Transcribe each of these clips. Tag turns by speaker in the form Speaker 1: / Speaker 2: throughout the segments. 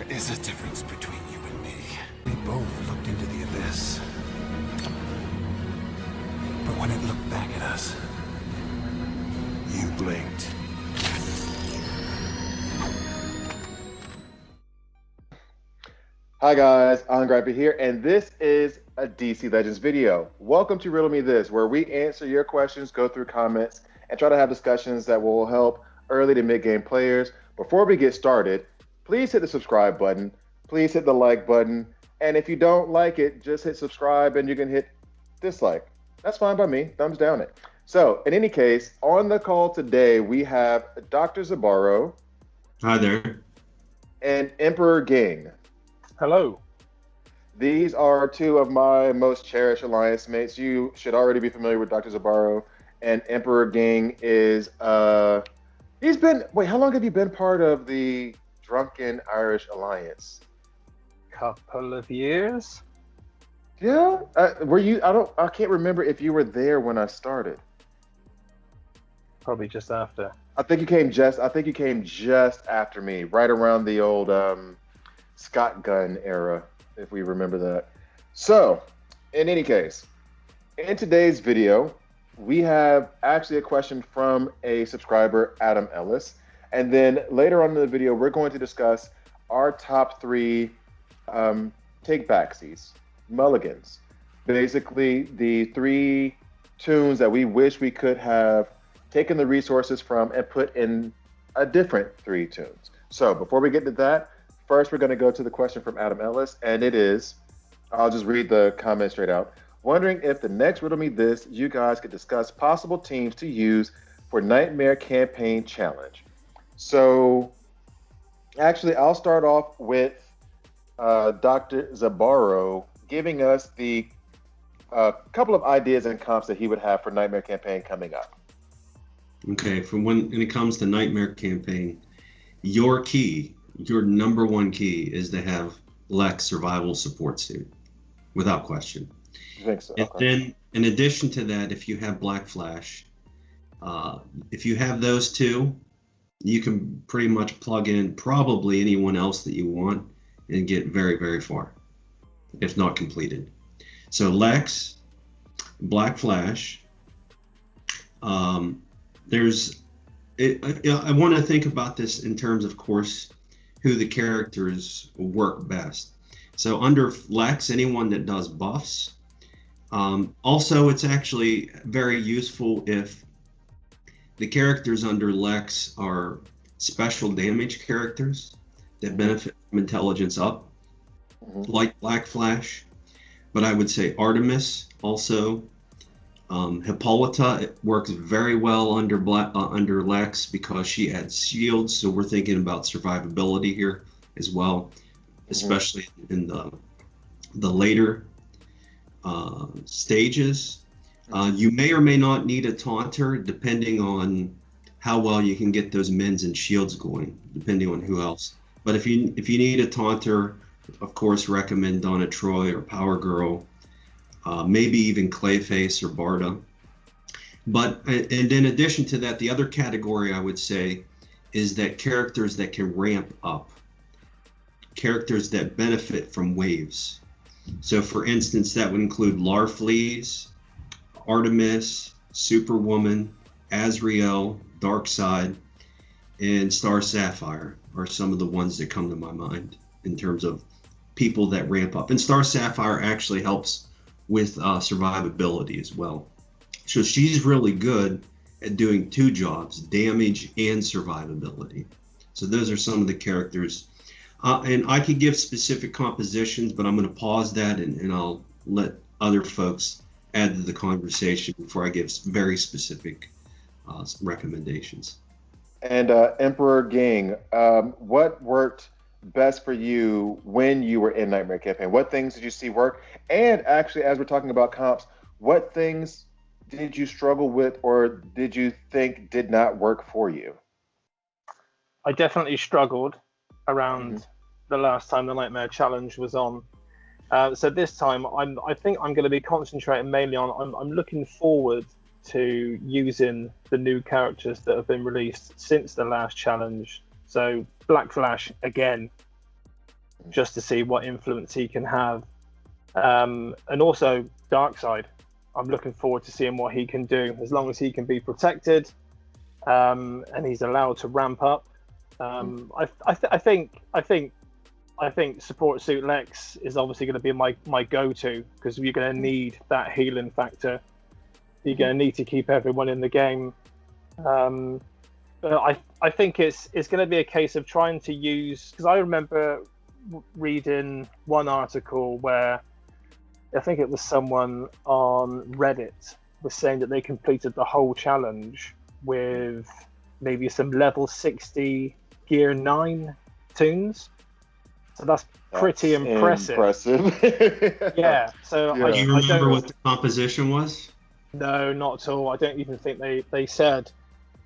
Speaker 1: is a difference between you and me. We both looked into the abyss. But when it looked back at us, you blinked.
Speaker 2: Hi guys, I'm Grandpa here, and this is a DC Legends video. Welcome to Riddle Me This, where we answer your questions, go through comments, and try to have discussions that will help early to mid-game players. Before we get started, please hit the subscribe button, please hit the like button, and if you don't like it, just hit subscribe and you can hit dislike. That's fine by me, thumbs down it. So, in any case, on the call today, we have Dr. Zibarro.
Speaker 3: Hi there.
Speaker 2: And EmperorGing.
Speaker 4: Hello.
Speaker 2: These are two of my most cherished alliance mates. You should already be familiar with Dr. Zibarro, and EmperorGing is he's been, wait, how long have you been part of the Drunken Irish Alliance?
Speaker 4: Couple of years.
Speaker 2: Yeah, were you? I can't remember if you were there when I started.
Speaker 4: Probably just after.
Speaker 2: I think you came just after me, right around the old Scott gun era, if we remember that. So, in any case, in today's video, we have actually a question from a subscriber, Adam Ellis. And then later on in the video, we're going to discuss our top 3 take backsies, mulligans. Basically, the 3 tunes that we wish we could have taken the resources from and put in a different 3 tunes. So before we get to that, first, we're going to go to the question from Adam Ellis, and it is, I'll just read the comment straight out. Wondering if the next Riddle Me This, you guys could discuss possible teams to use for Nightmare Campaign Challenge. So, actually, I'll start off with Dr. Zibarro giving us the couple of ideas and comps that he would have for Nightmare Campaign coming up.
Speaker 3: Okay, when it comes to Nightmare Campaign, your number one key is to have Lex survival support suit, without question.
Speaker 2: I think so.
Speaker 3: And then, in addition to that, if you have Black Flash, if you have those 2, you can pretty much plug in probably anyone else that you want and get very, very far, if not completed. So Lex, Black Flash, I want to think about this in terms, of course, who the characters work best. So under Lex, anyone that does buffs. Also, it's actually very useful if the characters under Lex are special damage characters that benefit from intelligence up, like Black Flash. But I would say Artemis also. Hippolyta, it works very well under Lex because she adds shields, so we're thinking about survivability here as well, especially in the later stages. You may or may not need a taunter depending on how well you can get those mins and shields going, depending on who else. But if you need a taunter, of course, recommend Donna Troy or Power Girl. Maybe even Clayface or Barda. But, and in addition to that, the other category I would say is that characters that can ramp up, characters that benefit from waves. So for instance, that would include Larfleeze, Artemis, Superwoman, Azrael, Darkseid, and Star Sapphire are some of the ones that come to my mind in terms of people that ramp up. And Star Sapphire actually helps with survivability as well. So she's really good at doing 2 jobs, damage and survivability. So those are some of the characters. And I could give specific compositions, but I'm going to pause that and I'll let other folks add to the conversation before I give very specific recommendations.
Speaker 2: And EmperorGing, what worked best for you when you were in Nightmare Campaign? What things did you see work? And actually, as we're talking about comps, what things did you struggle with or did you think did not work for you?
Speaker 4: I definitely struggled around the last time the Nightmare Challenge was on. So this time, I think I'm going to be concentrating mainly on, I'm looking forward to using the new characters that have been released since the last challenge. So Black Flash, again, just to see what influence he can have. And also Darkseid. I'm looking forward to seeing what he can do as long as he can be protected, and he's allowed to ramp up. I think support suit Lex is obviously going to be my go-to, because you're going to need that healing factor. You're going to need to keep everyone in the game. But I think it's going to be a case of trying to use, because I remember reading one article where I think it was someone on Reddit was saying that they completed the whole challenge with maybe some level 60 gear 9 tunes. So that's pretty impressive. Yeah. So
Speaker 3: do you remember what the composition was?
Speaker 4: No, not at all. I don't even think they said.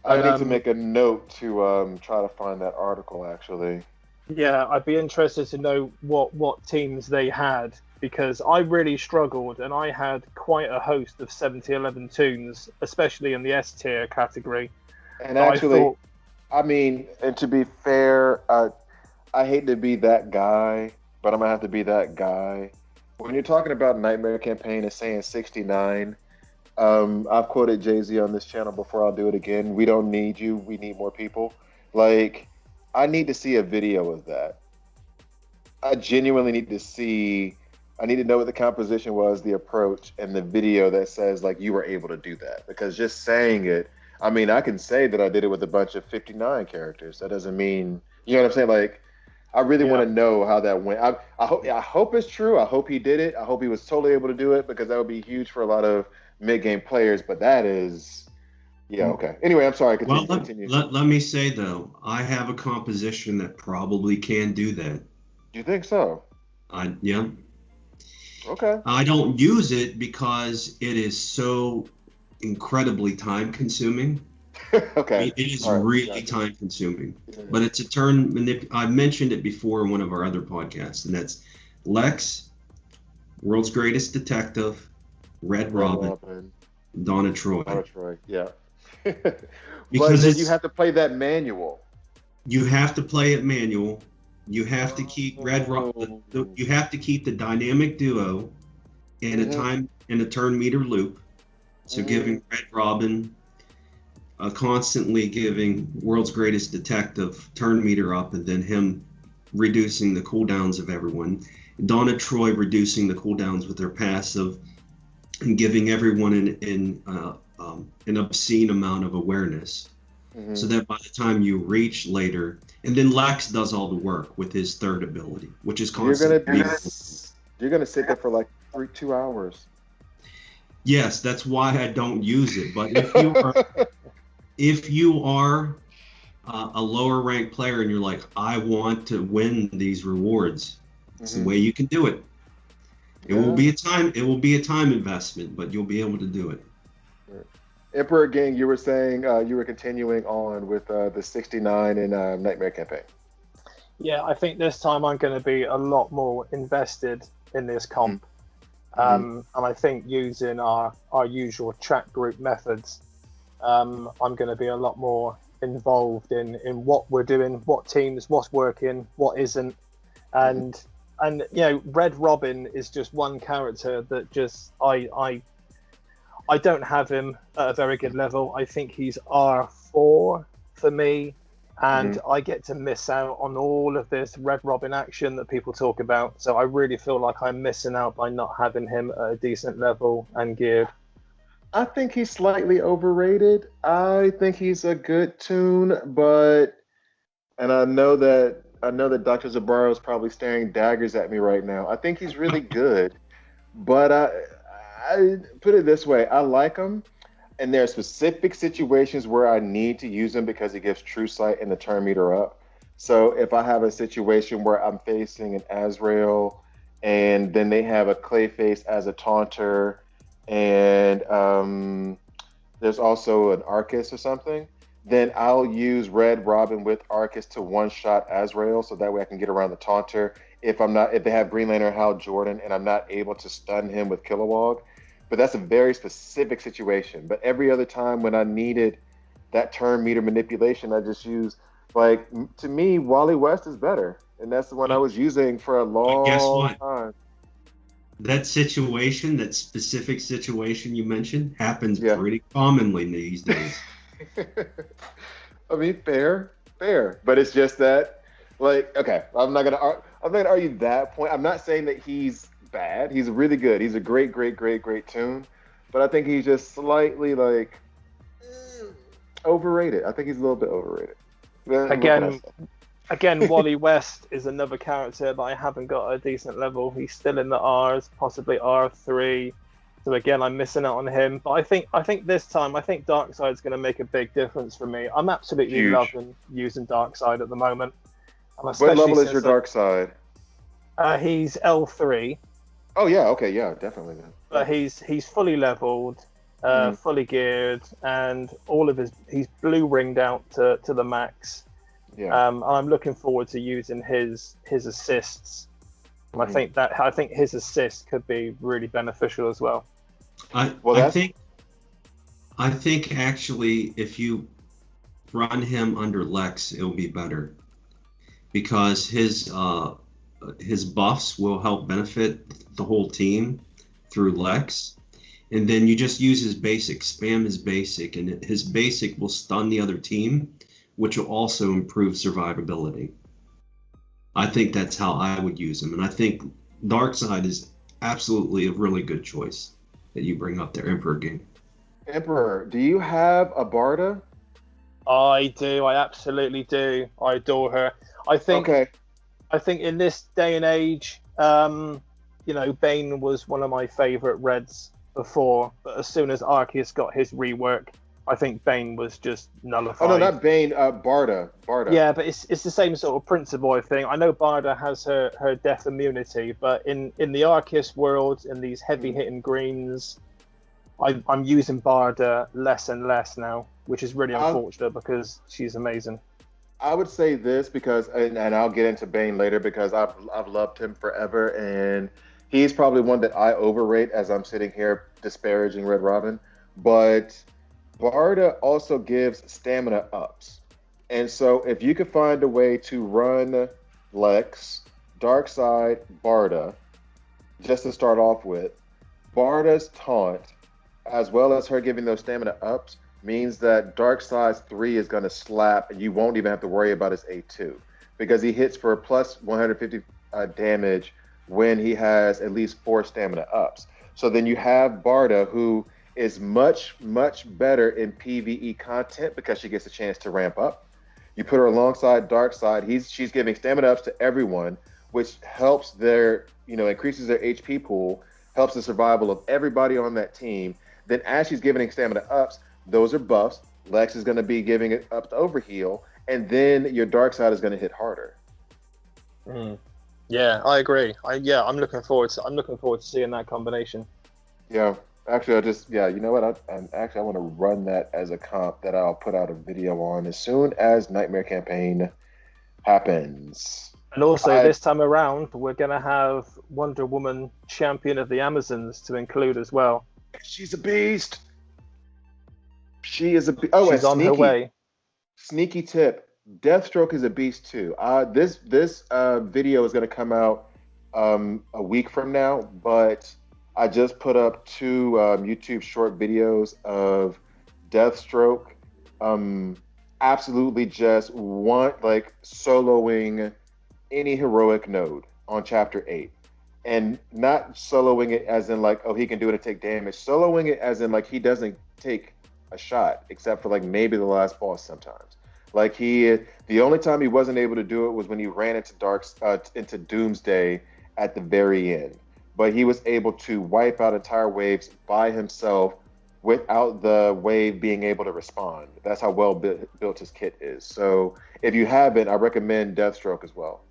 Speaker 2: I need to make a note to try to find that article, actually.
Speaker 4: Yeah, I'd be interested to know what teams they had, because I really struggled, and I had quite a host of 7011 tunes, especially in the S tier category.
Speaker 2: And actually, I mean, and to be fair, I hate to be that guy, but I'm going to have to be that guy. When you're talking about Nightmare Campaign and saying 69, I've quoted Jay-Z on this channel before. I'll do it again. We don't need you. We need more people. Like, I need to see a video of that. I genuinely need to see, I need to know what the composition was, the approach, and the video that says, like, you were able to do that. Because just saying it, I mean, I can say that I did it with a bunch of 59 characters. That doesn't mean, you know what I'm saying? Like, I really want to know how that went. I hope it's true. I hope he did it. I hope he was totally able to do it, because that would be huge for a lot of mid-game players. But that is, yeah, okay. Anyway, I'm sorry. Continue.
Speaker 3: Let me say, though, I have a composition that probably can do that.
Speaker 2: You think so?
Speaker 3: Yeah.
Speaker 2: Okay.
Speaker 3: I don't use it because it is so incredibly time-consuming.
Speaker 2: Okay.
Speaker 3: It is really time-consuming. But it's a turn I've mentioned it before in one of our other podcasts, and that's Lex, World's Greatest Detective, Red Robin, Donna Troy.
Speaker 2: Yeah.
Speaker 3: Because
Speaker 2: then you have to play that manual.
Speaker 3: You have to play it manual. You have to keep you have to keep the dynamic duo in a turn meter loop. So giving Red Robin, constantly giving World's Greatest Detective turn meter up, and then him reducing the cooldowns of everyone. Donna Troy reducing the cooldowns with her passive, and giving everyone an obscene amount of awareness. So that by the time you reach later, and then Lex does all the work with his third ability, which is constant.
Speaker 2: You're gonna sit there for like 2 hours.
Speaker 3: Yes, that's why I don't use it. But if you are a lower ranked player and you're like, I want to win these rewards, it's the way you can do it. It will be a time investment, but you'll be able to do it.
Speaker 2: EmperorGing, you were saying you were continuing on with the 69 in Nightmare Campaign.
Speaker 4: Yeah, I think this time I'm going to be a lot more invested in this comp. And I think using our usual chat group methods, I'm going to be a lot more involved in what we're doing, what teams, what's working, what isn't. And you know, Red Robin is just one character that just I don't have him at a very good level. I think he's R4 for me, and I get to miss out on all of this Red Robin action that people talk about. So I really feel like I'm missing out by not having him at a decent level and geared.
Speaker 2: I think he's slightly overrated. I think he's a good tune, but, and I know that Dr. Zibarro is probably staring daggers at me right now. I think he's really good, but I put it this way, I like him, and there are specific situations where I need to use him because he gives true sight and the turn meter up. So if I have a situation where I'm facing an Azrael, and then they have a Clayface as a taunter, and there's also an Arcus or something, then I'll use Red Robin with Arcus to one-shot Azrael, so that way I can get around the taunter. If they have Green Lantern Hal Jordan and I'm not able to stun him with Kilowog. But that's a very specific situation. But every other time when I needed that turn meter manipulation, I just used, like, to me, Wally West is better. and that's the one I was using for a
Speaker 3: But guess
Speaker 2: long
Speaker 3: what?
Speaker 2: time.
Speaker 3: That situation, that specific situation you mentioned, happens
Speaker 2: Yeah.
Speaker 3: pretty commonly these days.
Speaker 2: I mean, fair, but it's just that, like, okay, I'm not gonna argue that point. I'm not saying that he's bad. He's really good. He's a great, great, great, great tune, but I think he's just slightly like overrated. I think he's a little bit overrated. What can I say?
Speaker 4: Again, Wally West is another character that I haven't got at a decent level. He's still in the R's, possibly R3. So again, I'm missing out on him. But I think this time, I think Darkseid's going to make a big difference for me. I'm absolutely
Speaker 2: Huge.
Speaker 4: loving using Darkseid at the moment. And
Speaker 2: What
Speaker 4: especially
Speaker 2: level is your
Speaker 4: since
Speaker 2: dark side?
Speaker 4: he's L3,
Speaker 2: Oh yeah, okay, yeah, definitely.
Speaker 4: but he's fully leveled, fully geared, and he's blue ringed out to the max.
Speaker 2: Yeah.
Speaker 4: And I'm looking forward to using his assists. And I think his assist could be really beneficial as well.
Speaker 3: I think actually if you run him under Lex, it'll be better because his buffs will help benefit the whole team through Lex, and then you just use his basic, spam his basic, and his basic will stun the other team, which will also improve survivability. I think that's how I would use him, and I think Darkseid is absolutely a really good choice that you bring up there, EmperorGing.
Speaker 2: Emperor, do you have a Barda?
Speaker 4: I do. I absolutely do. I adore her. I think in this day and age, Bane was one of my favorite reds before, but as soon as Arceus got his rework, I think Bane was just nullified.
Speaker 2: Oh no, not Bane. Barda.
Speaker 4: Yeah, but it's the same sort of principle, I think. I know Barda has her death immunity, but in the Arceus world, in these heavy hitting greens, I'm using Barda less and less now, which is really unfortunate because she's amazing.
Speaker 2: I would say this because, and I'll get into Bane later because I've loved him forever, and he's probably one that I overrate as I'm sitting here disparaging Red Robin, but Barda also gives stamina ups. And so if you could find a way to run Lex, Darkseid, Barda, just to start off with, Barda's taunt, as well as her giving those stamina ups, means that Darkseid's 3 is going to slap and you won't even have to worry about his A2 because he hits for plus 150 damage when he has at least 4 stamina ups. So then you have Barda, who is much, much better in PvE content because she gets a chance to ramp up. You put her alongside Darkseid. She's giving stamina ups to everyone, which helps increases their HP pool, helps the survival of everybody on that team. Then as she's giving stamina ups, those are buffs. Lex is going to be giving it up to overheal, and then your Darkseid is going to hit harder.
Speaker 4: Yeah, I agree. I'm looking forward to seeing that combination.
Speaker 2: Yeah, actually, you know what? I want to run that as a comp that I'll put out a video on as soon as Nightmare Campaign happens.
Speaker 4: And also, this time around, we're going to have Wonder Woman Champion of the Amazons to include as well.
Speaker 2: She's a beast. She is a beast. Oh,
Speaker 4: she's on her way.
Speaker 2: Sneaky tip. Deathstroke is a beast too. This video is going to come out a week from now, but I just put up 2 YouTube short videos of Deathstroke. Absolutely just soloing any heroic node on chapter 8. And not soloing it as in he can do it and take damage. Soloing it as in he doesn't take a shot except for maybe the last boss sometimes. The only time he wasn't able to do it was when he ran into Doomsday at the very end. But he was able to wipe out entire waves by himself without the wave being able to respond. That's how well built his kit is. So if you haven't, I recommend Deathstroke as well.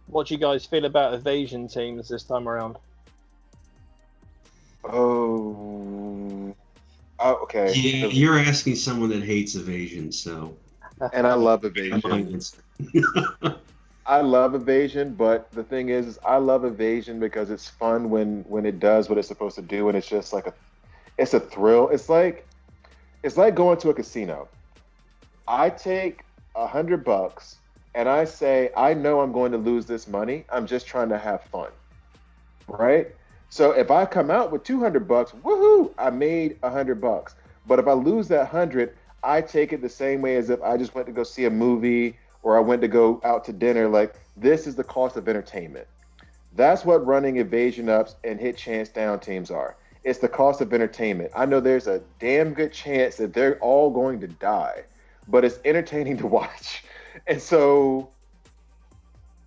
Speaker 4: What do you guys feel about evasion teams this time around?
Speaker 2: Okay.
Speaker 3: Yeah, you're asking someone that hates evasion, so.
Speaker 2: And I love evasion. I love evasion, but the thing is I love evasion because it's fun when it does what it's supposed to do, and it's just it's a thrill. It's like going to a casino. I take $100 and I say, I know I'm going to lose this money. I'm just trying to have fun, right? So if I come out with $200, woohoo, I made $100. But if I lose that 100, I take it the same way as if I just went to go see a movie or I went to go out to dinner. Like, this is the cost of entertainment. That's what running evasion ups and hit chance down teams are. It's the cost of entertainment. I know there's a damn good chance that they're all going to die, but it's entertaining to watch. And so,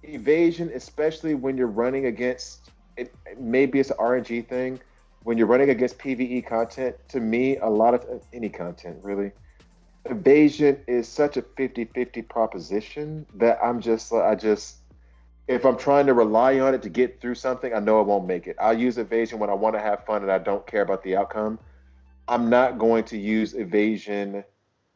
Speaker 2: evasion, especially when you're running against it, maybe it's an RNG thing. When you're running against PvE content, to me, a lot of any content really, evasion is such a 50-50 proposition that if I'm trying to rely on it to get through something, I know I won't make it. I'll use evasion when I want to have fun and I don't care about the outcome. I'm not going to use evasion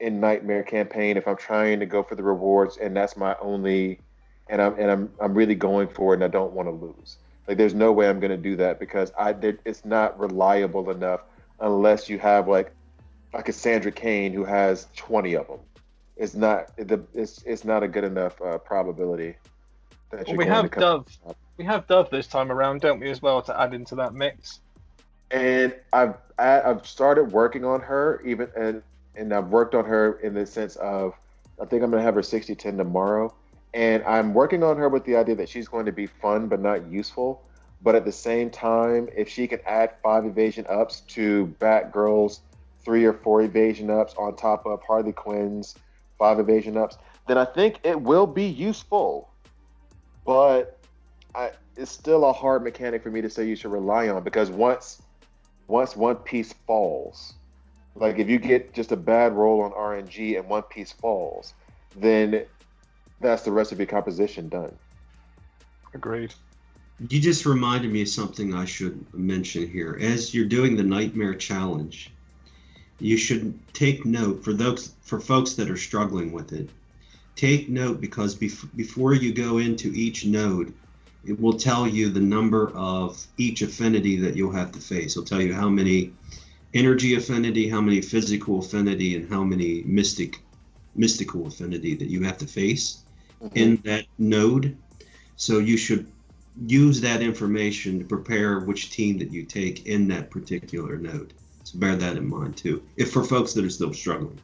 Speaker 2: in Nightmare campaign if I'm trying to go for the rewards and that's my only, and I'm really going for it and I don't want to lose. Like, there's no way I'm going to do that because it's not reliable enough unless you have like a Cassandra Cain who has 20 of them. It's not a good enough probability that you're
Speaker 4: we
Speaker 2: going
Speaker 4: have
Speaker 2: to come.
Speaker 4: Dove. We have Dove this time around, don't we, as well, to add into that mix?
Speaker 2: And I've started working on her and I've worked on her in the sense of I think I'm going to have her 60-10 tomorrow. And I'm working on her with the idea that she's going to be fun but not useful. But at the same time, if she can add 5 evasion ups to Batgirl's 3 or 4 evasion ups on top of Harley Quinn's 5 evasion ups, then I think it will be useful. But it's still a hard mechanic for me to say you should rely on because once one piece falls, like if you get just a bad roll on RNG and one piece falls, then that's the rest of your composition done.
Speaker 4: Agreed.
Speaker 3: You just reminded me of something I should mention here. As you're doing the Nightmare Challenge, you should take note for folks that are struggling with it. Take note because before you go into each node, it will tell you the number of each affinity that you'll have to face. It'll tell you how many energy affinity, how many physical affinity, and how many mystical affinity that you have to face in that node. So you should use that information to prepare which team that you take in that particular node. So bear that in mind too, if for folks that are still struggling.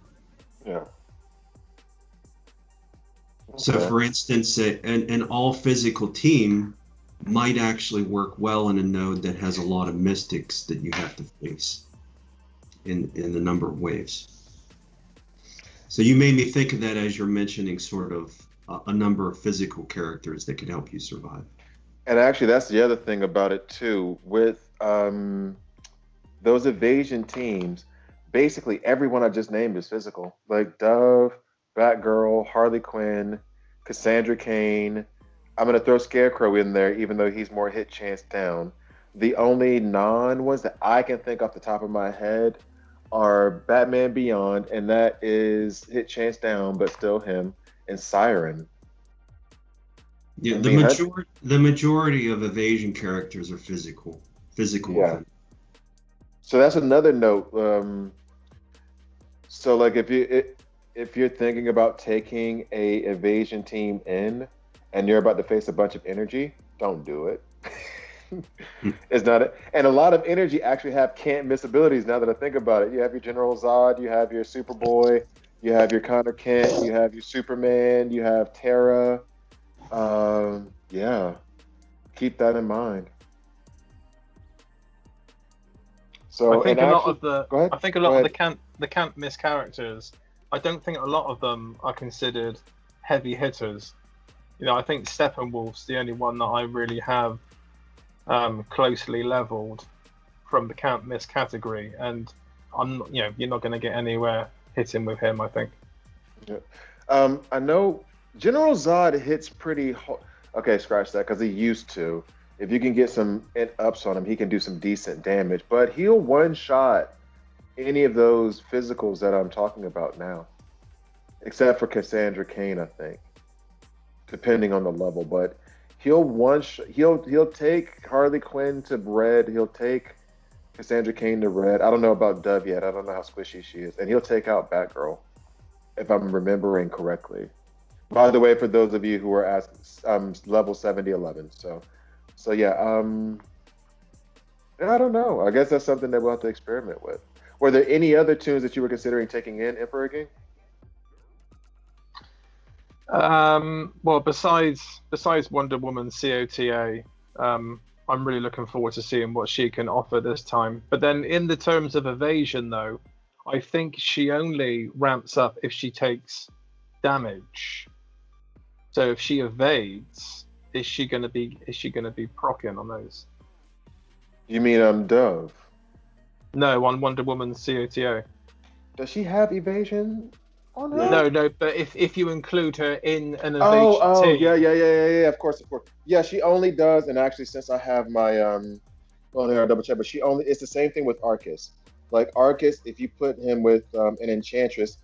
Speaker 2: Yeah. Okay.
Speaker 3: So for instance, an all physical team might actually work well in a node that has a lot of mystics that you have to face in the number of waves. So you made me think of that as you're mentioning sort of a number of physical characters that could help you survive.
Speaker 2: And actually, that's the other thing about it too. With those evasion teams, basically everyone I just named is physical. Like Dove, Batgirl, Harley Quinn, Cassandra Cain. I'm going to throw Scarecrow in there, even though he's more hit chance down. The only non-ones that I can think off the top of my head are Batman Beyond, and that is hit chance down, but still him, and Siren.
Speaker 3: Yeah, the majority of evasion characters are physical.
Speaker 2: Yeah. So that's another note. So like if you're thinking about taking a evasion team in, and you're about to face a bunch of energy, don't do it. It's not it. And a lot of energy actually have can't miss abilities. Now that I think about it, you have your General Zod, you have your Superboy, you have your Connor Kent, you have your Superman, you have Terra. Yeah, keep that in mind. So
Speaker 4: I think
Speaker 2: and
Speaker 4: a lot
Speaker 2: actually,
Speaker 4: of the
Speaker 2: go ahead.
Speaker 4: I think a lot of the can't miss characters. I don't think a lot of them are considered heavy hitters. You know, I think Steppenwolf's the only one that I really have closely leveled from the can't miss category, and you're not going to get anywhere hitting with him, I think.
Speaker 2: Yeah. I know General Zod hits pretty hard. Okay, scratch that because he used to. If you can get some ups on him, he can do some decent damage. But he'll one-shot any of those physicals that I'm talking about now, except for Cassandra Cain, I think, depending on the level. But he'll take Harley Quinn to red. He'll take Cassandra Cain to red. I don't know about Dove yet. I don't know how squishy she is, and he'll take out Batgirl, if I'm remembering correctly. By the way, for those of you who are at level 7011, so yeah, I don't know. I guess that's something that we'll have to experiment with. Were there any other tunes that you were considering taking in Emperor King?
Speaker 4: Well, besides Wonder Woman COTA, I'm really looking forward to seeing what she can offer this time. But then, in the terms of evasion, though, I think she only ramps up if she takes damage. So if she evades, is she gonna be proccing on those?
Speaker 2: You mean Dove?
Speaker 4: No, on Wonder Woman COTO.
Speaker 2: Does she have evasion on her?
Speaker 4: No, but if you include her in an
Speaker 2: Oh,
Speaker 4: evasion team,
Speaker 2: yeah. Of course. Yeah, she only does, and actually, since I have my well, here I'll double check, but she only. It's the same thing with Arcus. Like Arcus, if you put him with an Enchantress,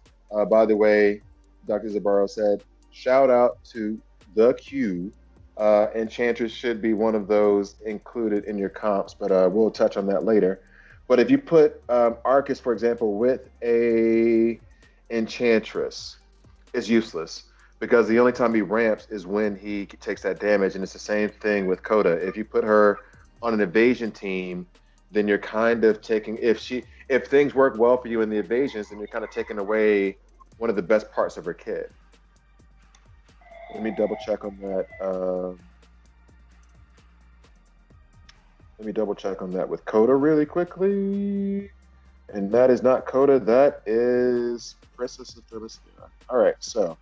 Speaker 2: by the way, Dr. Zibarro said, shout out to the Q. Enchantress should be one of those included in your comps, but we'll touch on that later. But if you put Arcus, for example, with a Enchantress, it's useless because the only time he ramps is when he takes that damage, and it's the same thing with Coda. If you put her on an evasion team, then you're kind of taking if things work well for you in the evasions, then you're kind of taking away one of the best parts of her kit. Let me double check on that. Let me double check on that with Coda really quickly. And that is not Coda, that is Princess of Philistia. All right, so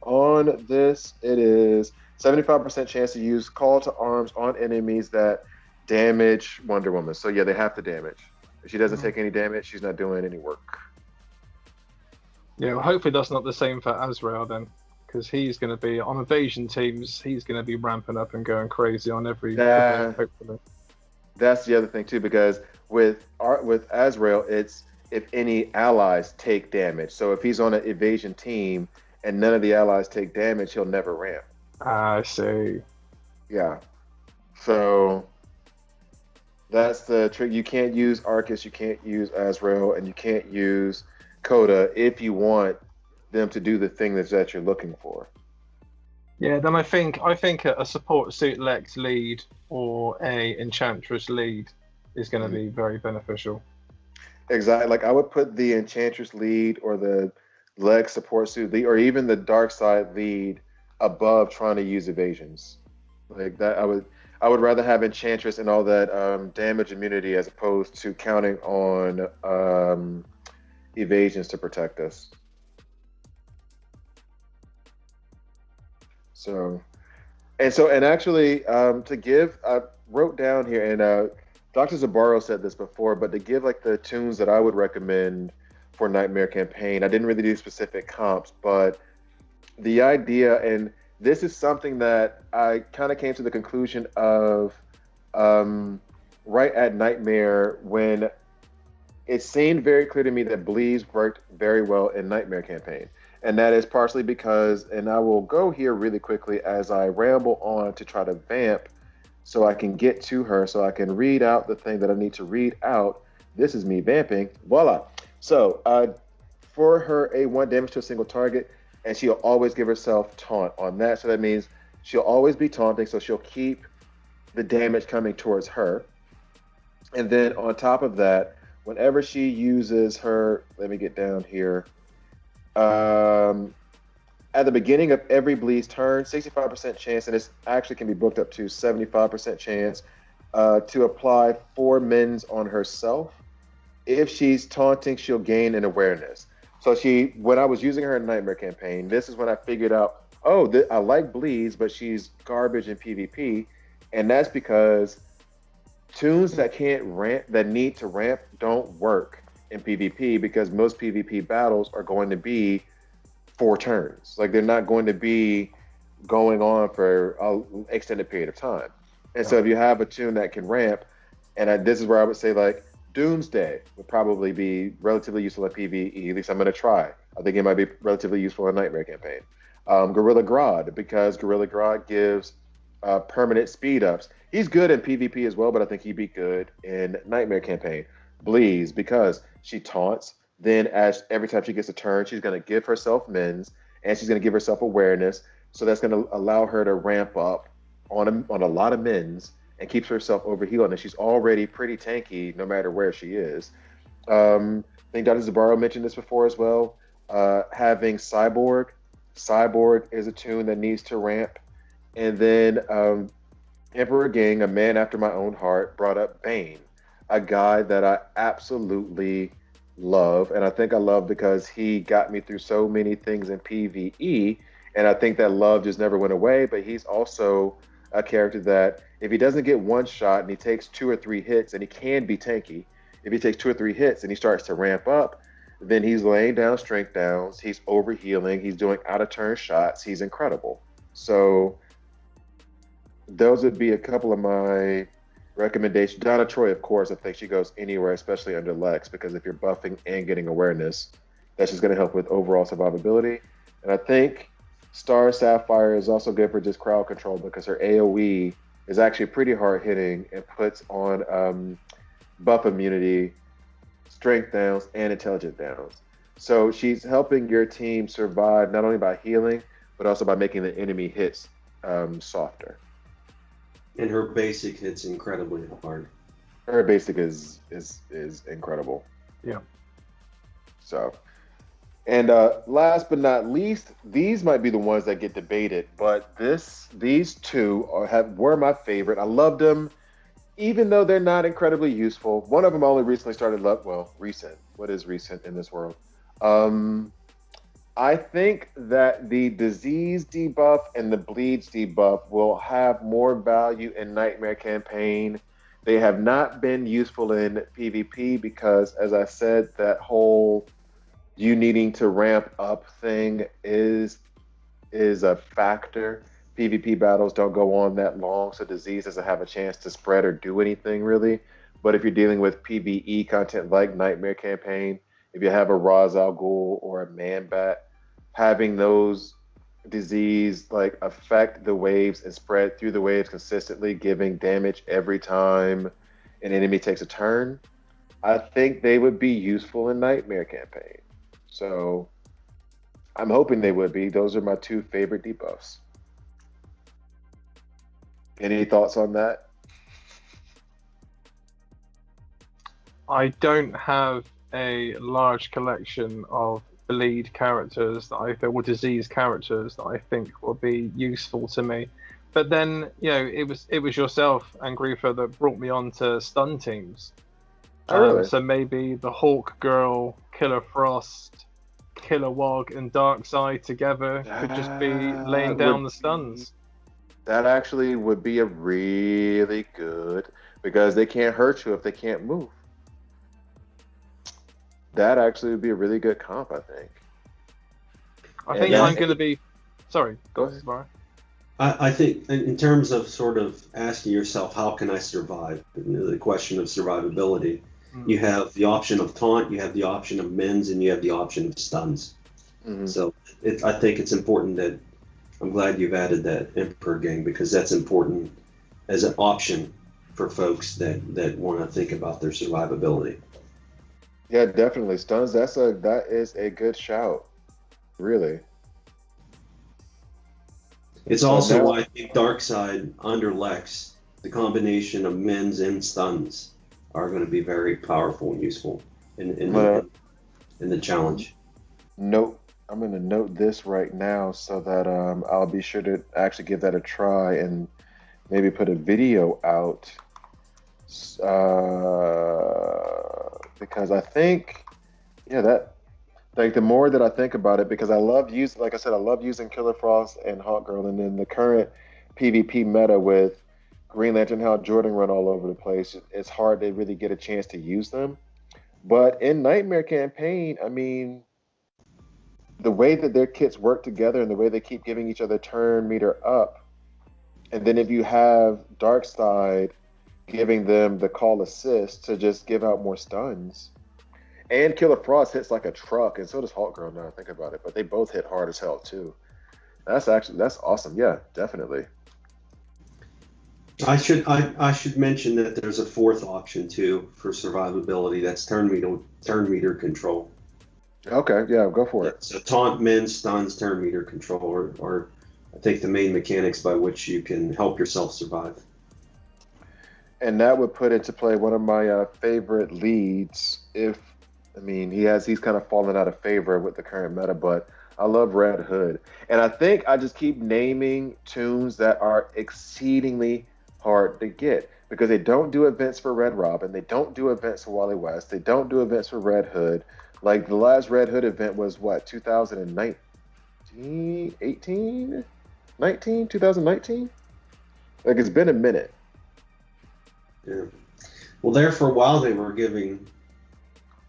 Speaker 2: on this, it is 75% chance to use Call to Arms on enemies that damage Wonder Woman. So yeah, they have to damage. If she doesn't take any damage, she's not doing any work.
Speaker 4: yeah. Well, hopefully that's not the same for Azrael then, because he's going to be on evasion teams. He's going to be ramping up and going crazy on every. Hopefully.
Speaker 2: That's the other thing too, because with Azrael, it's if any allies take damage. So if he's on an evasion team and none of the allies take damage, he'll never ramp.
Speaker 4: I see.
Speaker 2: Yeah. So that's the trick. You can't use Arcus, you can't use Azrael, and you can't use Coda if you want them to do the thing that you're looking for.
Speaker 4: Yeah, then I think a support suit Lex lead or a Enchantress lead is going to be very beneficial.
Speaker 2: Exactly. Like I would put the Enchantress lead or the Lex support suit lead or even the Dark Side lead above trying to use evasions. Like that, I would rather have Enchantress and all that damage immunity as opposed to counting on evasions to protect us. And actually, to give, I wrote down here, and Dr. Zibarro said this before, but to give like the tunes that I would recommend for Nightmare Campaign, I didn't really do specific comps, but the idea, and this is something that I kind of came to the conclusion of right at Nightmare when it seemed very clear to me that Bleeds worked very well in Nightmare Campaign. And that is partially because, and I will go here really quickly as I ramble on to try to vamp so I can get to her, so I can read out the thing that I need to read out. This is me vamping. Voila. So for her, a 1 damage to a single target, and she'll always give herself taunt on that. So that means she'll always be taunting, so she'll keep the damage coming towards her. And then on top of that, whenever she uses her, let me get down here. At the beginning of every Bleed's turn, 65% chance, and this actually can be booked up to 75% chance to apply 4 mins on herself. If she's taunting, she'll gain an awareness. So when I was using her in Nightmare Campaign, this is when I figured out, I like Bleeds, but she's garbage in PvP, and that's because tunes that need to ramp don't work in PvP because most PvP battles are going to be 4 turns. Like they're not going to be going on for an extended period of time. And so if you have a tune that can ramp, and this is where I would say like Doomsday would probably be relatively useful in PvE. At least I'm going to try. I think it might be relatively useful in Nightmare Campaign. Gorilla Grodd, because Gorilla Grodd gives permanent speed ups. He's good in PvP as well, but I think he'd be good in Nightmare Campaign. Bleeds, because she taunts. Then every time she gets a turn, she's going to give herself mins. and she's going to give herself awareness. So that's going to allow her to ramp up on a lot of men's and keeps herself overhealed. And she's already pretty tanky no matter where she is. I think Dr. Zibarro mentioned this before as well. Having Cyborg. Cyborg is a tune that needs to ramp. And then EmperorGing, a man after my own heart, brought up Bane, a guy that I absolutely love. And I think I love because he got me through so many things in PvE. And I think that love just never went away. But he's also a character that if he doesn't get one shot and he takes 2 or 3 hits, and he can be tanky, if he takes 2 or 3 hits and he starts to ramp up, then he's laying down strength downs, he's overhealing, he's doing out of turn shots, he's incredible. So those would be a couple of my recommendations. Donna Troy, of course, I think she goes anywhere, especially under Lex, because if you're buffing and getting awareness, that's just going to help with overall survivability. And I think Star Sapphire is also good for just crowd control because her AoE is actually pretty hard hitting and puts on buff immunity, strength downs, and intelligent downs. So she's helping your team survive not only by healing, but also by making the enemy hits softer.
Speaker 3: And her basic hits incredibly hard.
Speaker 2: Her basic is incredible.
Speaker 4: Yeah.
Speaker 2: So, and last but not least, these might be the ones that get debated, but these two were my favorite. I loved them, even though they're not incredibly useful. One of them only recently started recent. What is recent in this world? I think that the disease debuff and the bleeds debuff will have more value in Nightmare Campaign. They have not been useful in PvP because, as I said, that whole you needing to ramp up thing is a factor. PvP battles don't go on that long, so disease doesn't have a chance to spread or do anything really. But if you're dealing with PvE content like Nightmare Campaign, if you have a Ra's al Ghul or a Man-Bat, having those disease affect the waves and spread through the waves consistently, giving damage every time an enemy takes a turn, I think they would be useful in Nightmare Campaign. So I'm hoping they would be. Those are my 2 favorite debuffs. Any thoughts on that?
Speaker 4: I don't have a large collection of bleed characters or disease characters that I think will be useful to me. But then, it was yourself and Grifa that brought me on to stun teams.
Speaker 2: Really?
Speaker 4: So maybe the Hawk Girl, Killer Frost, Killer Wog, and Darkseid together could just be laying down the stuns.
Speaker 2: That actually would be a really good, because they can't hurt you if they can't move. That actually would be a really good comp, I think.
Speaker 4: I think I'm going to be... Sorry,
Speaker 2: go ahead.
Speaker 4: Zibarro.
Speaker 3: I think in terms of sort of asking yourself, how can I survive? The question of survivability. You have the option of taunt, you have the option of mends, and you have the option of stuns. Mm-hmm. So I think it's important that I'm glad you've added that EmperorGing, because that's important as an option for folks that want to think about their survivability.
Speaker 2: Yeah, definitely. Stuns, that is a good shout. Really.
Speaker 3: It's also why I think Darkseid under Lex, the combination of mends and stuns are going to be very powerful and useful in the challenge.
Speaker 2: I'm going to note this right now so that I'll be sure to actually give that a try and maybe put a video out. Because I think, the more that I think about it, because I love using Killer Frost and Hawk Girl, and then the current PvP meta with Green Lantern, how Jordan run all over the place, it's hard to really get a chance to use them. But in Nightmare Campaign, I mean, the way that their kits work together and the way they keep giving each other turn meter up, and then if you have Darkseid giving them the call assist to just give out more stuns, and Killer Frost hits like a truck, and so does Hawk Girl now I think about it, but they both hit hard as hell too. That's awesome. Yeah, definitely.
Speaker 3: I should mention that there's a 4th option too for survivability. That's turn meter control.
Speaker 2: Okay, yeah, go for it.
Speaker 3: So taunt, min, stuns, turn meter, control are I think the main mechanics by which you can help yourself survive.
Speaker 2: And that would put into play one of my favorite leads. He's kind of fallen out of favor with the current meta, but I love Red Hood. And I think I just keep naming tunes that are exceedingly hard to get because they don't do events for Red Robin, they don't do events for Wally West, they don't do events for Red Hood. Like the last Red Hood event was what, 2019, 18, 19, 2019? Like it's been a minute.
Speaker 3: Yeah. Well, there for a while they were giving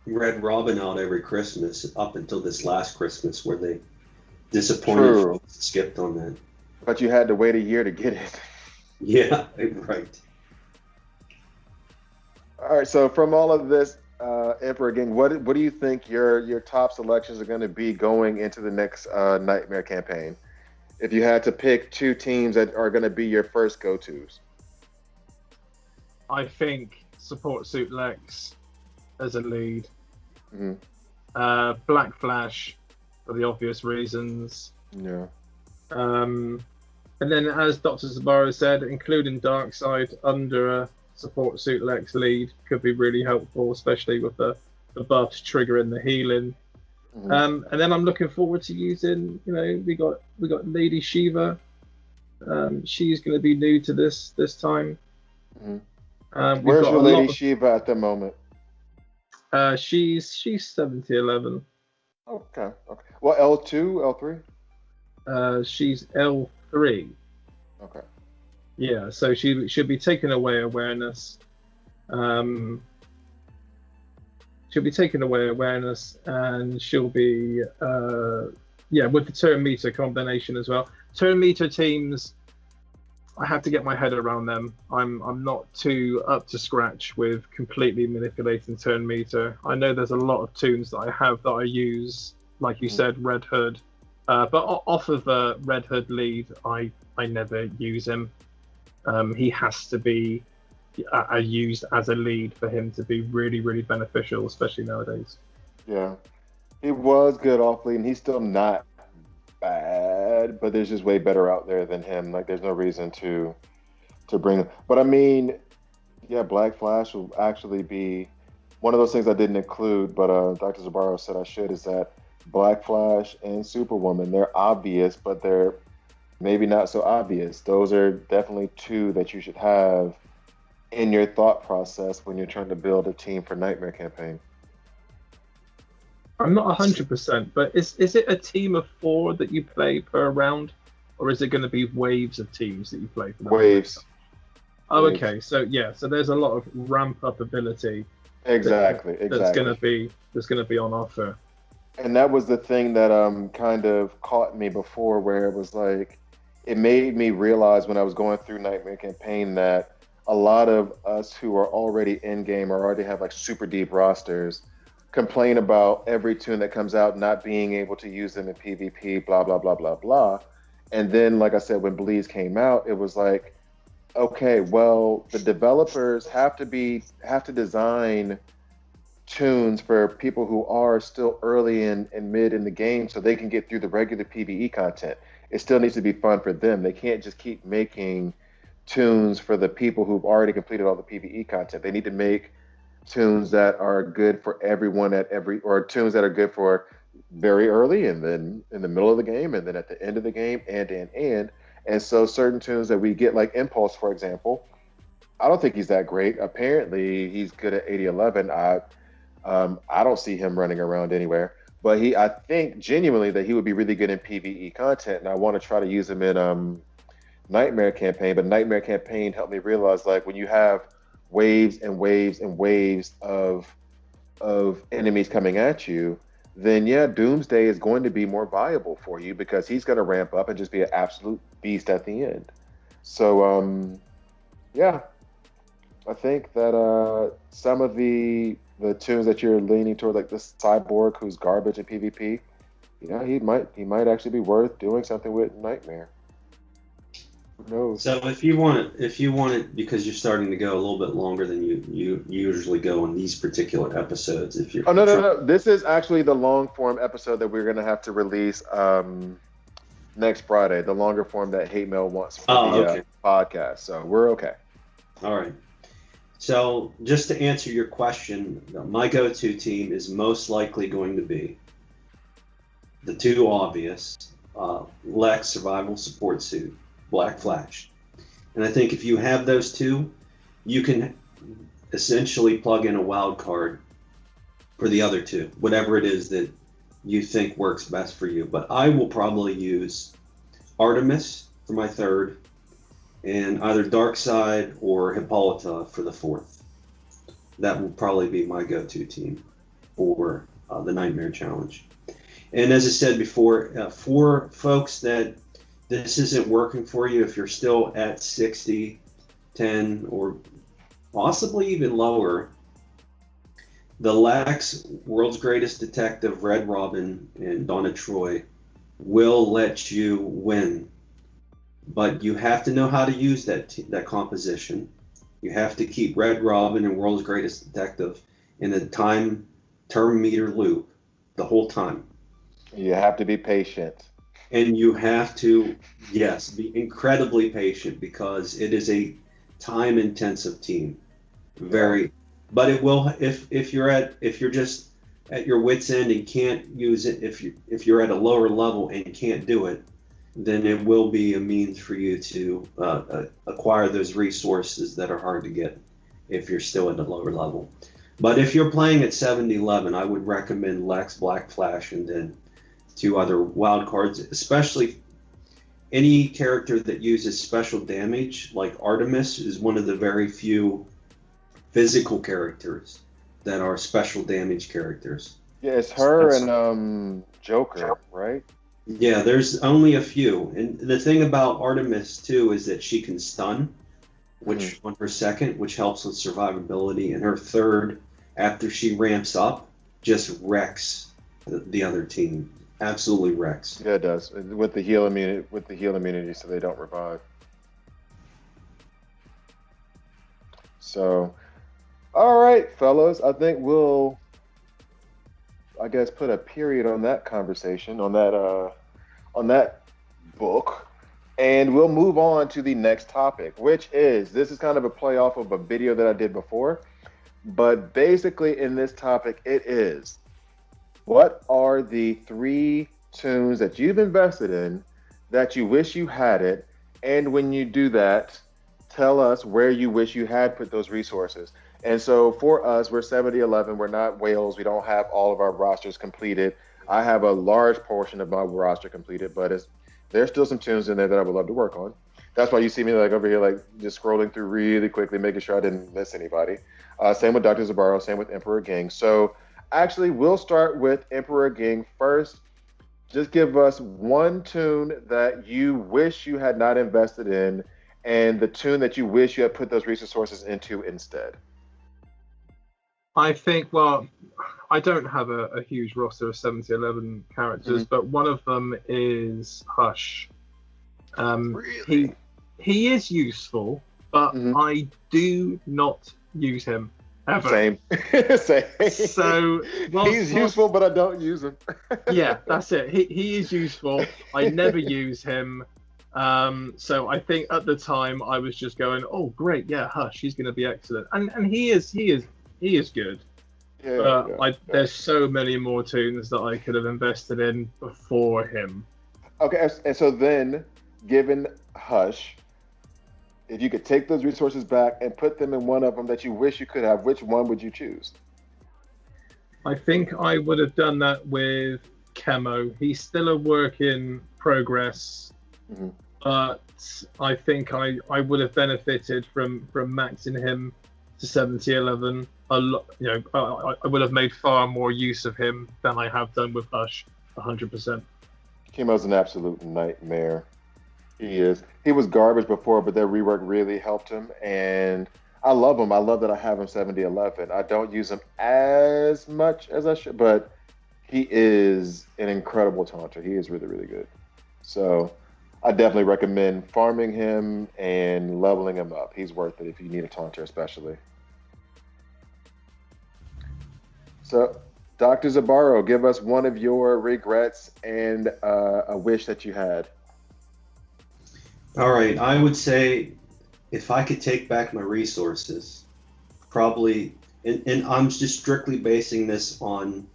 Speaker 3: Red Robin out every Christmas up until this last Christmas where they disappointed
Speaker 2: True.
Speaker 3: folks and skipped on that.
Speaker 2: But you had to wait a year to get it.
Speaker 3: Yeah, right.
Speaker 2: All right. So from all of this, EmperorGing, what do you think your top selections are going to be going into the next Nightmare campaign? If you had to pick two teams that are going to be your first go-tos.
Speaker 4: I think support suit Lex as a lead.
Speaker 2: Mm-hmm.
Speaker 4: Black Flash for the obvious reasons.
Speaker 2: Yeah.
Speaker 4: And then, as Dr. Zibarro said, including Darkseid under a support suit Lex lead could be really helpful, especially with the buffs triggering the healing.
Speaker 2: Mm-hmm.
Speaker 4: And then I'm looking forward to using. We got Lady Shiva. She's going to be new to this time.
Speaker 2: Mm-hmm.
Speaker 4: Where's
Speaker 2: your Lady Shiva at the moment?
Speaker 4: She's 7011.
Speaker 2: Okay. Well, L2,
Speaker 4: L3? She's L3.
Speaker 2: Okay.
Speaker 4: Yeah, so she should be taking away awareness. She'll be taking away awareness, and she'll be with the turn meter combination as well. Turn meter teams, I have to get my head around them. I'm not too up to scratch with completely manipulating turn meter. I know there's a lot of tunes that I have that I use, like you said, Red Hood. But off of a Red Hood lead, I never use him. He has to be used as a lead for him to be really, really beneficial, especially nowadays.
Speaker 2: Yeah. He was good off lead, and he's still not bad, but there's just way better out there than him. Like there's no reason to bring him. But I mean, yeah, Black Flash will actually be one of those things I didn't include, but Dr. Zibarro said I should, is that Black Flash and Superwoman, they're obvious, but they're maybe not so obvious. Those are definitely two that you should have in your thought process when you're trying to build a team for Nightmare campaign.
Speaker 4: I'm not 100%, but is it a team of 4 that you play per round, or is it going to be waves of teams that you play for that?
Speaker 2: Waves.
Speaker 4: Oh, okay. So there's a lot of ramp up ability.
Speaker 2: Exactly.
Speaker 4: That's going to be on offer.
Speaker 2: And that was the thing that kind of caught me before, where it was like, it made me realize when I was going through Nightmare campaign that a lot of us who are already in game or already have like super deep rosters complain about every tune that comes out not being able to use them in PvP, blah blah blah blah blah. And then, like I said, when Bleeds came out, it was like, okay, well, the developers have to design tunes for people who are still early and mid in the game so they can get through the regular PvE content. It still needs to be fun for them. They can't just keep making tunes for the people who've already completed all the PvE content. They need to make tunes that are good for everyone or tunes that are good for very early and then in the middle of the game and then at the end of the game and so certain tunes that we get, like Impulse, for example, I don't think he's that great. Apparently he's good at 8011. I don't see him running around anywhere, but I think genuinely that he would be really good in PvE content, and I want to try to use him in Nightmare campaign. But Nightmare campaign helped me realize, like, when you have waves and waves and waves of enemies coming at you, then yeah, Doomsday is going to be more viable for you because he's going to ramp up and just be an absolute beast at the end. So yeah, I think that some of the tunes that you're leaning toward, like this Cyborg who's garbage at PvP, yeah, he might actually be worth doing something with Nightmare. Who knows?
Speaker 3: So if you want it, because you're starting to go a little bit longer than you usually go on these particular episodes, if you're
Speaker 2: Oh no, no,
Speaker 3: trying.
Speaker 2: no! This is actually the long form episode that we're gonna have to release next Friday. The longer form that Hate Mail wants for
Speaker 3: Oh,
Speaker 2: the
Speaker 3: okay.
Speaker 2: podcast. So we're okay.
Speaker 3: All right. So just to answer your question, my go-to team is most likely going to be the two obvious, Lex Survival Support Suit, Black Flash. And I think if you have those two, you can essentially plug in a wild card for the other two, whatever it is that you think works best for you. But I will probably use Artemis for my third, and either Darkseid or Hippolyta for the fourth. That will probably be my go-to team for the Nightmare Challenge. And as I said before, for folks that this isn't working for you, if you're still at 60, 10, or possibly even lower, the Lex, World's Greatest Detective, Red Robin, and Donna Troy will let you win. But you have to know how to use that composition. You have to keep Red Robin and World's Greatest Detective in a term meter loop the whole time.
Speaker 2: You have to be patient.
Speaker 3: And you have to, yes, be incredibly patient because it is a time-intensive team. Very, but it will if you're just at your wit's end and can't use it, if you're at a lower level and can't do it, then it will be a means for you to acquire those resources that are hard to get if you're still at a lower level. But if you're playing at 70-11, I would recommend Lex, Black Flash, and then two other wild cards, especially any character that uses special damage, like Artemis is one of the very few physical characters that are special damage characters.
Speaker 2: Yeah, it's her and Joker, right?
Speaker 3: Yeah, there's only a few. And the thing about Artemis, too, is that she can stun, which on her second, which helps with survivability. And her third, after she ramps up, just wrecks the other team. Absolutely wrecks.
Speaker 2: Yeah, it does. With the heal immunity, so they don't revive. So, all right, fellas, I think we'll, I guess, put a period on that conversation, on that book, and we'll move on to the next topic, which is, this is kind of a play off of a video that I did before, but basically in this topic, it is, what are the 3 tunes that you've invested in that you wish you had it, and when you do that, tell us where you wish you had put those resources. And so for us, we're 70-11. We're not whales. We don't have all of our rosters completed. I have a large portion of my roster completed, but there's still some tunes in there that I would love to work on. That's why you see me like over here, like just scrolling through really quickly, making sure I didn't miss anybody. Same with Dr. Zibarro, same with EmperorGing. So actually, we'll start with EmperorGing first. Just give us one tune that you wish you had not invested in, and the tune that you wish you had put those resources into instead.
Speaker 4: I think, well, I don't have a huge roster of 70-11 characters, but one of them is Hush.
Speaker 2: Really?
Speaker 4: He is useful, but I do not use him ever.
Speaker 2: Same. Same.
Speaker 4: So
Speaker 2: he's useful, but I don't use him.
Speaker 4: Yeah, that's it. He is useful. I never use him. So I think at the time I was just going, oh great, yeah, Hush, he's going to be excellent, and he is good. Yeah, there's so many more tunes that I could have invested in before him.
Speaker 2: Okay, and so then, given Hush, if you could take those resources back and put them in one of them that you wish you could have, which one would you choose?
Speaker 4: I think I would have done that with Chemo. He's still a work in progress, but I think I would have benefited from maxing him to 70-11 a lot. You know, I would have made far more use of him than I have done with Hush, 100%.
Speaker 2: Chemo's an absolute nightmare. He is. He was garbage before, but that rework really helped him, and I love him. I love that I have him 70-11. I don't use him as much as I should, but he is an incredible taunter. He is really, really good. So, I definitely recommend farming him and leveling him up. He's worth it if you need a taunter, especially. So, Dr. Zibarro, give us one of your regrets and a wish that you had.
Speaker 3: All right, I would say if I could take back my resources, probably, and I'm just strictly basing this on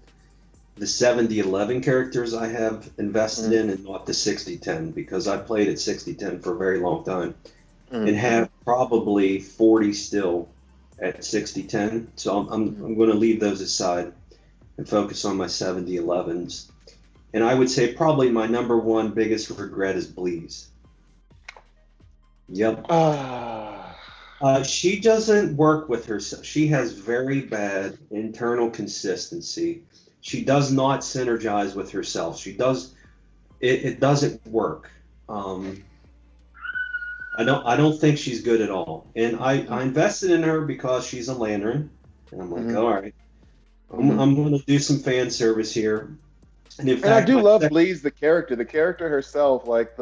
Speaker 3: the 70-11 characters I have invested in and not the 60-10 because I played at 60-10 for a very long time and have probably 40 still at 60-10. So I'm going to leave those aside and focus on my 70-11s. And I would say probably my number one biggest regret is Bleeze. Yep. She doesn't work with herself. She has very bad internal consistency. She does not synergize with herself. She does it doesn't work. I don't think she's good at all. And I invested in her because she's a Lantern. And I'm like, all right, I'm going to do some fan service here. And in fact,
Speaker 2: I do love Bleeze, the character. The character herself, like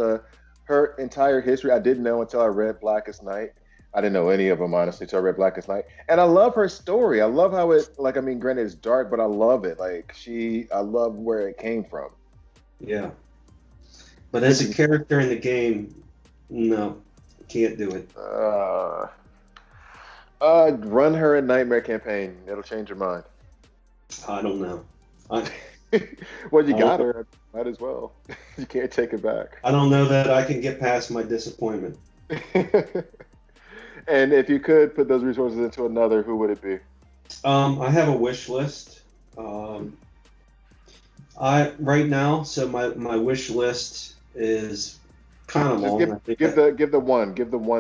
Speaker 2: her entire history, I didn't know until I read Blackest Night. I didn't know any of them, honestly, until I read Blackest Night. And I love her story. I love how it, like, I mean, granted, it's dark, but I love it. Like, I love where it came from.
Speaker 3: Yeah. But as a character in the game, no, can't do it.
Speaker 2: Run her a Nightmare campaign. It'll change your mind.
Speaker 3: I don't know.
Speaker 2: Well, you got her. Might as well. You can't take it back.
Speaker 3: I don't know that I can get past my disappointment.
Speaker 2: And if you could put those resources into another, who would it be?
Speaker 3: I have a wish list. Right now, so my wish list is kind of long.
Speaker 2: Give the one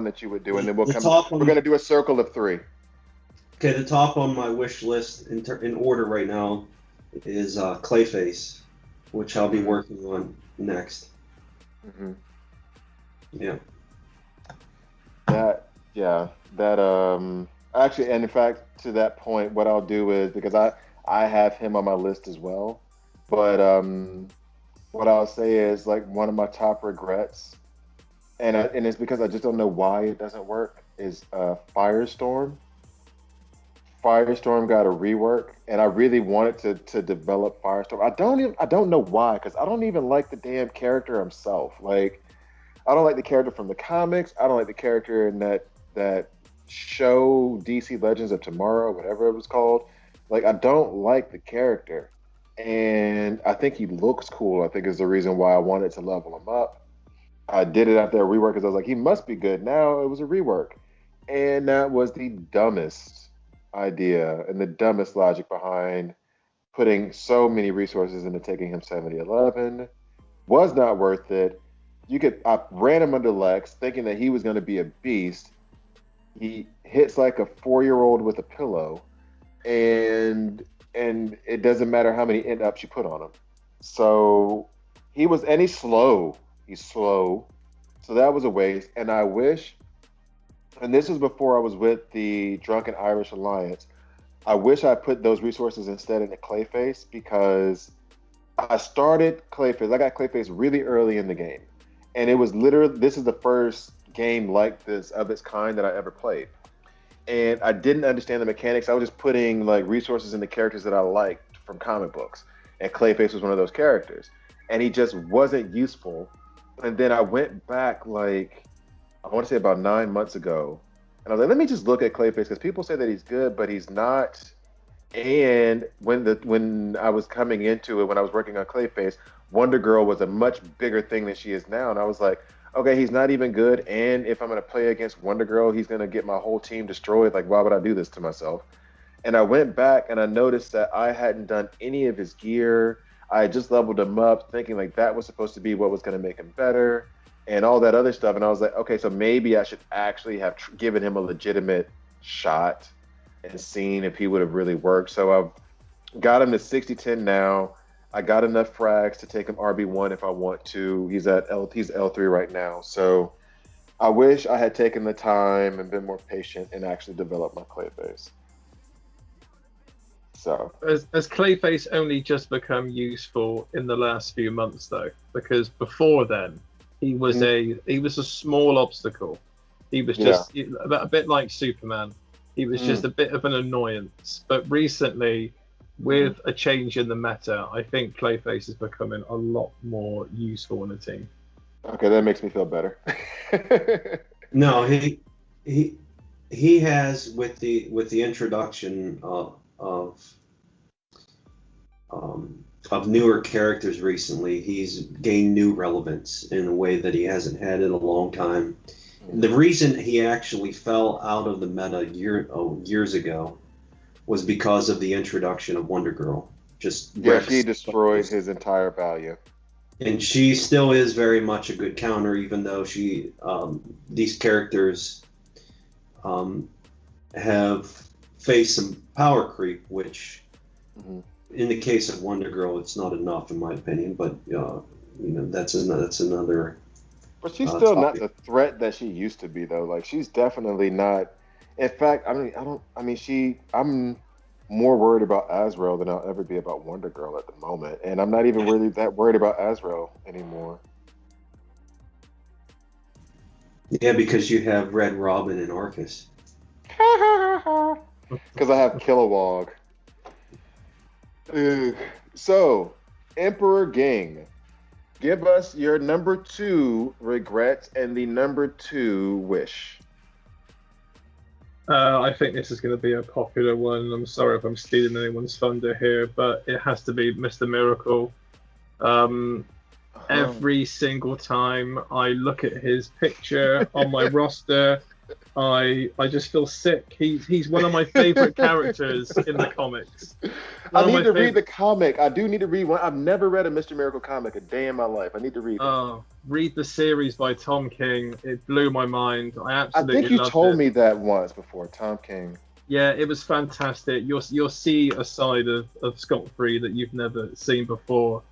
Speaker 2: that you would do, and then we're going to do a circle of 3.
Speaker 3: Okay, the top on my wish list in order right now is Clayface, which I'll be working on next. Yeah.
Speaker 2: Actually, and in fact, to that point, what I'll do is, because I have him on my list as well, but what I'll say is, like, one of my top regrets, and it's because I just don't know why it doesn't work, is Firestorm. Firestorm got a rework, and I really wanted to develop Firestorm. I don't know why, because I don't even like the damn character himself. Like, I don't like the character from the comics. I don't like the character in that show, DC Legends of Tomorrow, whatever it was called. Like, I don't like the character, and I think he looks cool. I think is the reason why I wanted to level him up. I did it after a rework because I was like, he must be good. Now it was a rework, and that was the dumbest idea and the dumbest logic behind putting so many resources into taking him 70-11. Was not worth it. I ran him under Lex thinking that he was going to be a beast. He hits like a 4-year-old with a pillow, and it doesn't matter how many end ups you put on him. So he's slow. He's slow. So that was a waste. And I wish, and this was before I was with the Drunken Irish Alliance, I wish I put those resources instead into Clayface, because I started Clayface. I got Clayface really early in the game. And it was literally, this is the first game like this of its kind that I ever played. And I didn't understand the mechanics. I was just putting like resources into characters that I liked from comic books. And Clayface was one of those characters. And he just wasn't useful. And then I went back, like, I want to say about 9 months ago. And I was like, let me just look at Clayface, because people say that he's good, but he's not. And when I was coming into it, when I was working on Clayface, Wonder Girl was a much bigger thing than she is now. And I was like, okay, he's not even good. And if I'm going to play against Wonder Girl, he's going to get my whole team destroyed. Like, why would I do this to myself? And I went back and I noticed that I hadn't done any of his gear. I had just leveled him up thinking like that was supposed to be what was going to make him better and all that other stuff. And I was like, okay, so maybe I should actually have given him a legitimate shot and seen if he would have really worked. So I've got him to 60-10 now. I got enough frags to take him RB1 if I want to. He's L3 right now. So I wish I had taken the time and been more patient and actually developed my Clayface. So
Speaker 4: has Clayface only just become useful in the last few months, though? Because before then, He was a small obstacle. He was just a bit like Superman. He was just a bit of an annoyance. But recently, with a change in the meta, I think Clayface is becoming a lot more useful in a team.
Speaker 2: Okay, that makes me feel better.
Speaker 3: No, he has with the introduction of newer characters recently, he's gained new relevance in a way that he hasn't had in a long time. The reason he actually fell out of the meta years ago was because of the introduction of Wonder Girl.
Speaker 2: She destroyed his entire value.
Speaker 3: And she still is very much a good counter, even though these characters have faced some power creep, which in the case of Wonder Girl, it's not enough in my opinion. But that's another.
Speaker 2: But she's still not the threat that she used to be, though. Like, she's definitely not. In fact, I'm more worried about Azrael than I'll ever be about Wonder Girl at the moment, and I'm not even really that worried about Azrael anymore.
Speaker 3: Yeah, because you have Red Robin and Arcus.
Speaker 2: Because I have Kilowog. So, EmperorGing, give us your number 2 regret and the number 2 wish.
Speaker 4: I think this is going to be a popular one. I'm sorry if I'm stealing anyone's thunder here, but it has to be Mr. Miracle. Every single time I look at his picture on my roster, I just feel sick. He's one of my favorite characters in the comics.
Speaker 2: I need to read the comic. I do need to read one. I've never read a Mr. Miracle comic a day in my life. I need to read it.
Speaker 4: Oh, read the series by Tom King. It blew my mind. I
Speaker 2: think you told me that once before, Tom King.
Speaker 4: Yeah, it was fantastic. You'll see a side of Scott Free that you've never seen before.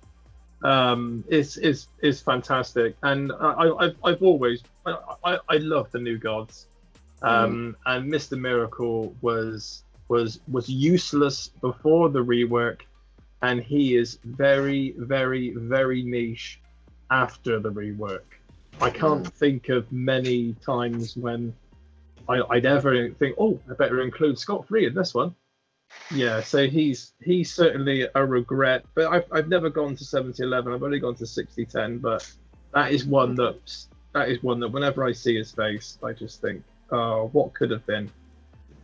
Speaker 4: It's fantastic, and I've always I love the New Gods, and Mr. Miracle was useless before the rework, and he is very, very, very niche after the rework. I can't think of many times when I'd ever think, oh, I better include Scott Free in this one. Yeah, so he's certainly a regret, but I've never gone to 7011. I've only gone to 6010, but that is one that whenever I see his face, I just think, oh, what could have been.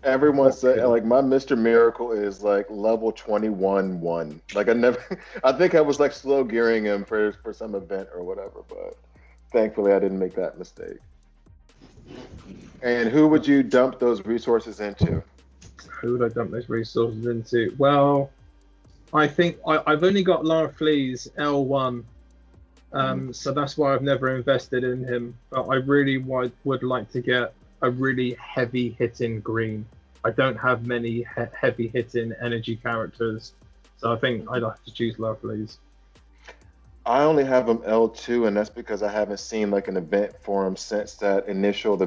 Speaker 2: Everyone said, like, my Mr. Miracle is like level 21-1. Like, I think I was like slow gearing him for some event or whatever, but thankfully I didn't make that mistake. And who would you dump those resources into?
Speaker 4: Who would I dump those resources into? Well, I think I've only got Larfleeze L1, so that's why I've never invested in him. But I really would like to get a really heavy hitting green. I don't have many heavy hitting energy characters, so I think I'd have to choose Larfleeze.
Speaker 2: I only have him L2, and that's because I haven't seen like an event for him since the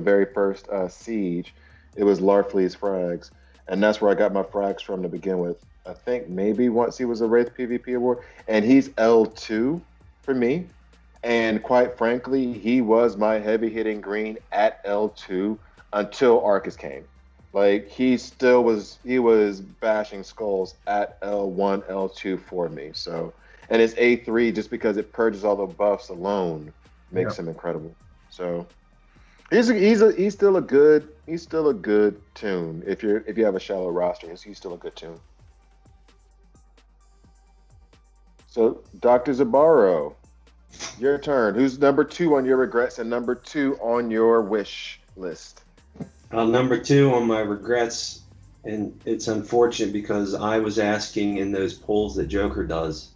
Speaker 2: very first siege. It was Larfleeze frags, and that's where I got my frags from to begin with. I think maybe once he was a Wraith PvP award, and he's L2 for me. And quite frankly, he was my heavy hitting green at L2 until Arcus came. Like, he was bashing skulls at L1, L2 for me. So, and his A3, just because it purges all the buffs alone, makes him incredible. So he's still a good tune. If you have a shallow roster, he's still a good tune. So, Dr. Zibarro, your turn. Who's number 2 on your regrets and number 2 on your wish list?
Speaker 3: Number 2 on my regrets, and it's unfortunate because I was asking in those polls that Joker does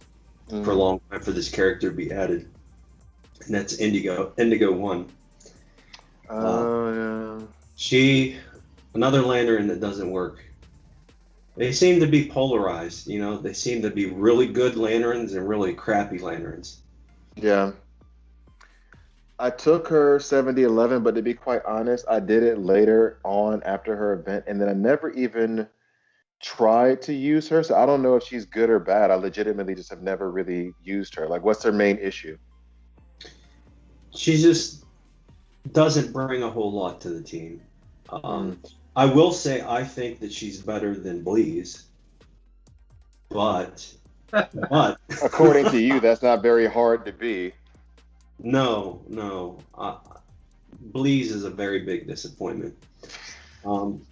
Speaker 3: for a long time for this character to be added, and that's Indigo 1.
Speaker 2: Yeah.
Speaker 3: Another lantern that doesn't work. They seem to be polarized, they seem to be really good lanterns and really crappy lanterns.
Speaker 2: Yeah. I took her 7011, but to be quite honest, I did it later on after her event, and then I never even tried to use her, so I don't know if she's good or bad. I legitimately just have never really used her. Like, what's her main issue?
Speaker 3: she just doesn't bring a whole lot to the team. I will say I think that she's better than Bleeze, but
Speaker 2: According to you, that's not very hard to be.
Speaker 3: no. Bleeze is a very big disappointment. Um,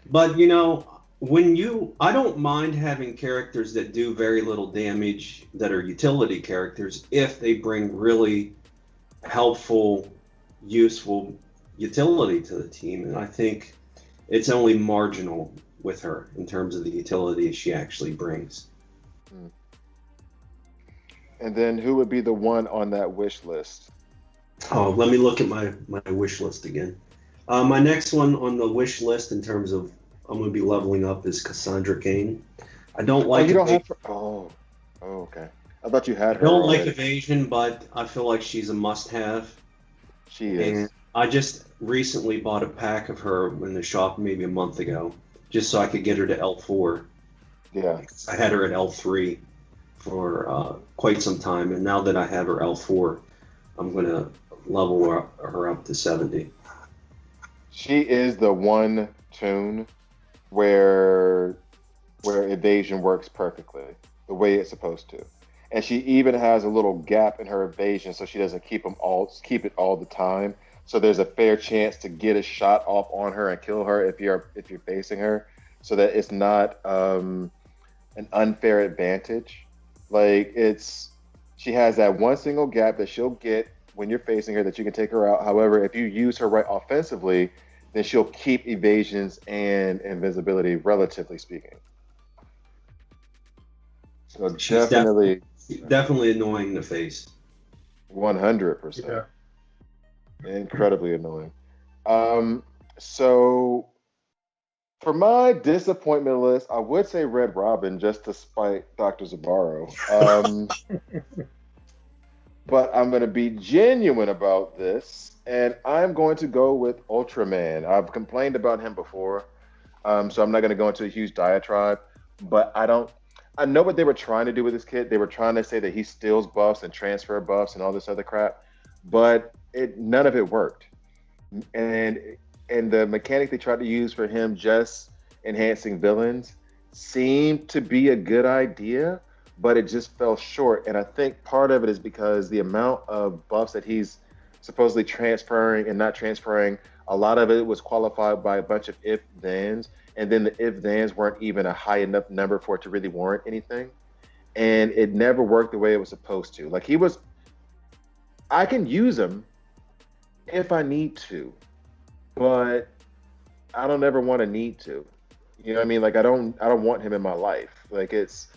Speaker 3: but I don't mind having characters that do very little damage that are utility characters if they bring really helpful, useful utility to the team. And I think it's only marginal with her in terms of the utility she actually brings.
Speaker 2: And then who would be the one on that wish list?
Speaker 3: Oh, let me look at my wish list again. My next one on the wish list in terms of I'm going to be leveling up is Cassandra Cain. I don't like.
Speaker 2: You don't have. Okay. I thought you had her.
Speaker 3: I don't like
Speaker 2: already.
Speaker 3: evasion, but I feel like she's a must-have.
Speaker 2: She is.
Speaker 3: And I just recently bought a pack of her in the shop maybe a month ago, just so I could get her to L4.
Speaker 2: Yeah.
Speaker 3: I had her at L3 for quite some time, and now that I have her L4, I'm going to level her up to 70.
Speaker 2: She is the one tune where evasion works perfectly, the way it's supposed to. And she even has a little gap in her evasion, so she doesn't keep it all the time. So there's a fair chance to get a shot off on her and kill her if you're facing her, so that it's not an unfair advantage. Like she has that one single gap that she'll get when you're facing her that you can take her out. However, if you use her right offensively, then she'll keep evasions and invisibility, relatively speaking. So
Speaker 3: She's definitely annoying to face.
Speaker 2: 100%.
Speaker 4: Yeah.
Speaker 2: Incredibly annoying. So for my disappointment list, I would say Red Robin, just to spite Dr. Zibarro. But I'm going to be genuine about this, and I'm going to go with Ultraman. I've complained about him before, so I'm not going to go into a huge diatribe, but I know what they were trying to do with this kid. They were trying to say that he steals buffs and transfer buffs and all this other crap, but none of it worked. And the mechanic they tried to use for him just enhancing villains seemed to be a good idea, but it just fell short. And I think part of it is because the amount of buffs that he's supposedly transferring and not transferring, a lot of it was qualified by a bunch of if-thens, and then the if-thens weren't even a high enough number for it to really warrant anything. And it never worked the way it was supposed to. Like I can use him if I need to, but I don't ever want to need to. You know what I mean? Like I don't want him in my life. Like it's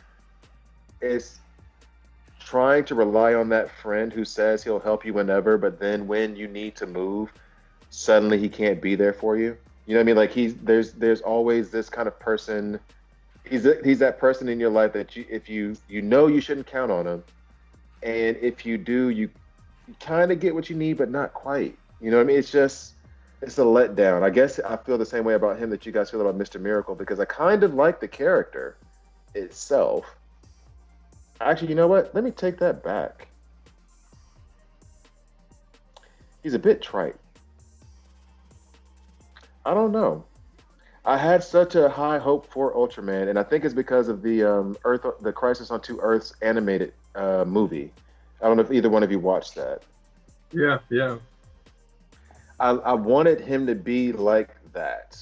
Speaker 2: trying to rely on that friend who says he'll help you whenever, but then when you need to move, suddenly he can't be there for you. You know what I mean? Like there's always this kind of person. He's that person in your life that if you know you shouldn't count on him, and if you do, you kind of get what you need, but not quite. You know what I mean? It's a letdown. I guess I feel the same way about him that you guys feel about Mr. Miracle, because I kind of like the character itself. Actually, you know what? Let me take that back. He's a bit trite. I don't know. I had such a high hope for Ultraman, and I think it's because of the Crisis on Two Earths animated movie. I don't know if either one of you watched that.
Speaker 4: Yeah.
Speaker 2: I wanted him to be like that.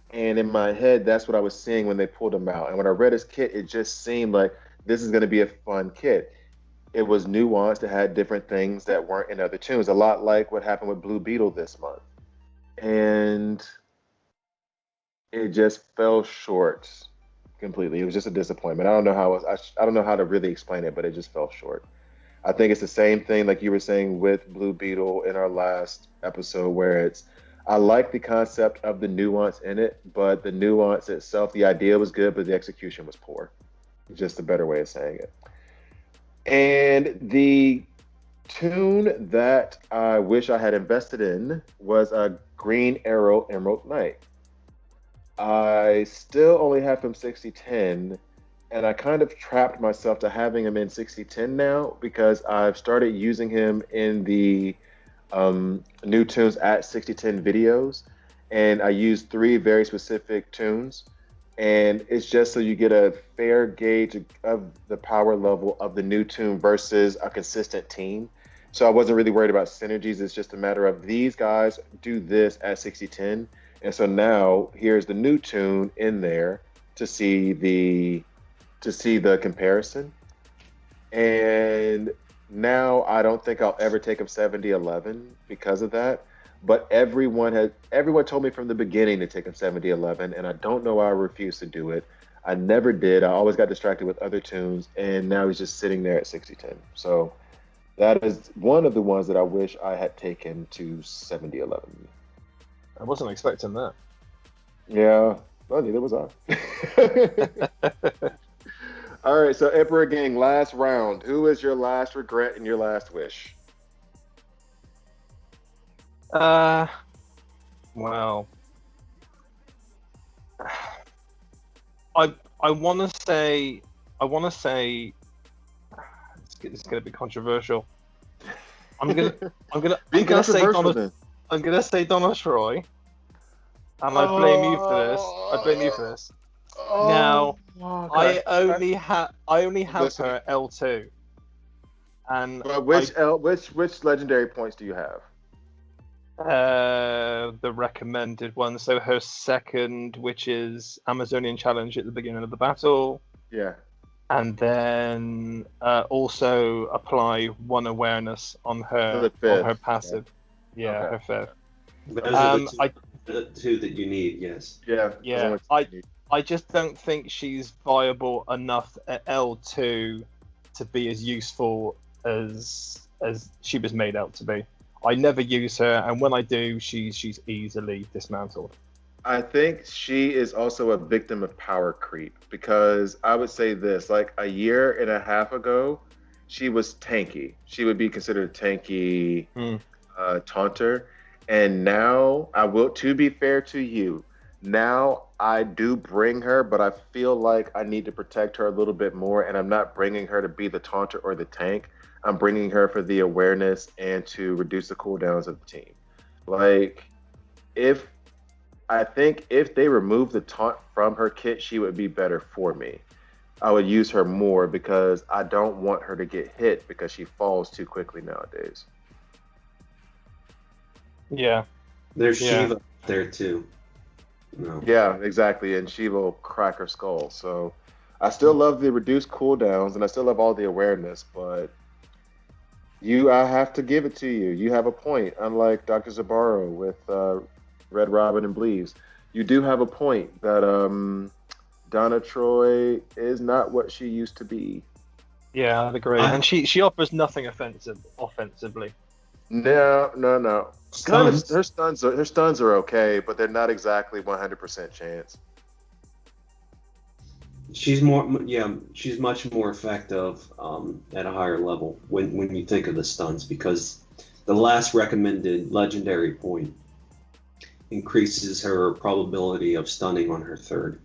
Speaker 2: And in my head, that's what I was seeing when they pulled him out. And when I read his kit, it just seemed like this is going to be a fun kit. It was nuanced. It had different things that weren't in other tunes. A lot like what happened with Blue Beetle this month. And it just fell short completely. It was just a disappointment. I don't know how to really explain it, but it just fell short. I think it's the same thing like you were saying with Blue Beetle in our last episode, where I like the concept of the nuance in it, but the nuance itself, the idea was good, but the execution was poor. Just a better way of saying it. And the tune that I wish I had invested in was a Green Arrow Emerald Knight. I still only have him 60-10, and I kind of trapped myself to having him in 6010 now because I've started using him in the new tunes at 6010 videos, and I use three very specific tunes, and it's just so you get a fair gauge of the power level of the new tune versus a consistent team. So I wasn't really worried about synergies. It's just a matter of these guys do this at 6010, and so now here's the new tune in there to see the comparison. And now I don't think I'll ever take him 70-11 because of that. But everyone told me from the beginning to take him 70-11, and I don't know why I refused to do it. I never did. I always got distracted with other tunes, and now he's just sitting there at 6010. So that is one of the ones that I wish I had taken to 70-11.
Speaker 4: I wasn't expecting that.
Speaker 2: Yeah, well, neither was I. All right, so Emperor Gang, last round. Who is your last regret and your last wish?
Speaker 4: Well, I want to say it's going to be controversial. I'm gonna say Donna Troy, and I blame you for this. Now,
Speaker 2: Okay.
Speaker 4: I only have
Speaker 2: Listen.
Speaker 4: her L2, and
Speaker 2: But which legendary points do you have?
Speaker 4: the recommended one. So her second, which is Amazonian challenge at the beginning of the battle,
Speaker 2: Yeah.
Speaker 4: and then also apply one awareness on
Speaker 2: So the
Speaker 4: her
Speaker 2: fifth.
Speaker 4: passive. Yeah,
Speaker 2: Okay.
Speaker 4: her fifth.
Speaker 3: Those are the
Speaker 4: I
Speaker 3: the two that you need, yes.
Speaker 2: Yeah.
Speaker 4: I just don't think she's viable enough at L2 to be as useful as she was made out to be. I never use her, and when I do, she's easily dismantled.
Speaker 2: I think she is also a victim of power creep because I would say this, like a year and a half ago, she was tanky. She would be considered a tanky taunter. And now, to be fair to you, now I do bring her, but I feel like I need to protect her a little bit more, and I'm not bringing her to be the taunter or the tank. I'm bringing her for the awareness and to reduce the cooldowns of the team. Like, I think if they remove the taunt from her kit, she would be better for me. I would use her more because I don't want her to get hit because she falls too quickly nowadays.
Speaker 4: Yeah.
Speaker 3: There's Shiva there too. No.
Speaker 2: Yeah, exactly. And she will crack her skull. So I still love the reduced cooldowns and I still love all the awareness, but I have to give it to you. You have a point. Unlike Dr. Zibarro with Red Robin and Bleaves, you do have a point that Donna Troy is not what she used to be.
Speaker 4: Yeah, I'd agree. And she offers nothing offensively.
Speaker 2: No.
Speaker 3: Stuns.
Speaker 2: Her stuns are okay, but they're not exactly 100% chance.
Speaker 3: She's much more effective at a higher level when you think of the stuns, because the last recommended legendary point increases her probability of stunning on her third.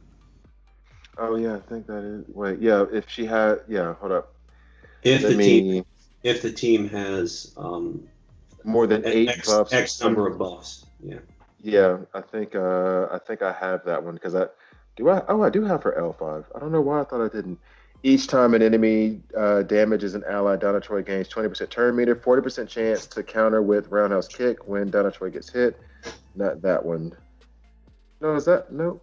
Speaker 2: Oh yeah, I think that is. Wait, yeah. If she had, hold up.
Speaker 3: If the team has
Speaker 2: more than 8 buffs,
Speaker 3: X number of buffs,
Speaker 2: yeah. I think I have that one because I do have her L5. I don't know why I thought I didn't. Each time an enemy damages an ally, Donna Troy gains 20% turn meter, 40% chance to counter with roundhouse kick when Donna Troy gets hit. Not that one. No, is that no?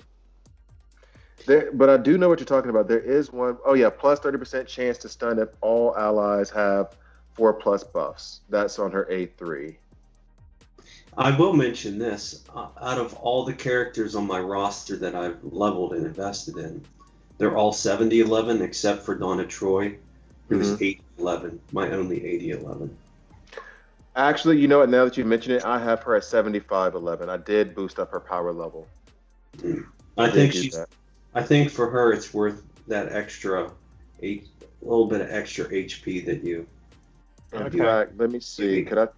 Speaker 2: But I do know what you're talking about. There is one. Oh yeah, plus 30% chance to stun if all allies have 4+ buffs. That's on her A3.
Speaker 3: I will mention this. Out of all the characters on my roster that I've leveled and invested in, they're all 70-11 except for Donna Troy, who's 80-11, my only 80-11.
Speaker 2: Actually, you know what? Now that you mention it, I have her at 75-11. I did boost up her power level.
Speaker 3: I think for her it's worth that extra little bit of extra HP that you.
Speaker 2: In fact, let me see. Could I?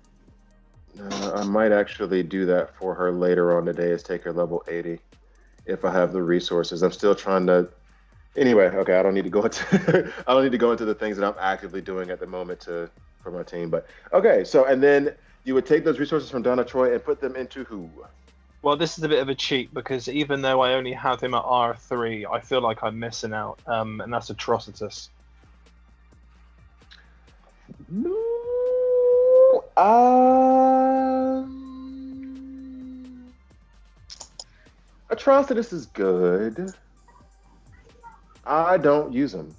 Speaker 2: I might actually do that for her later on today. Is take her level 80, if I have the resources. I'm still trying to Anyway, okay, I don't need to go into I don't need to go into the things that I'm actively doing at the moment for my team. But okay, so and then you would take those resources from Donna Troy and put them into who?
Speaker 4: Well, this is a bit of a cheat because even though I only have him at R3, I feel like I'm missing out, and that's Atrocitus.
Speaker 2: Atrocitus is good. I don't use him.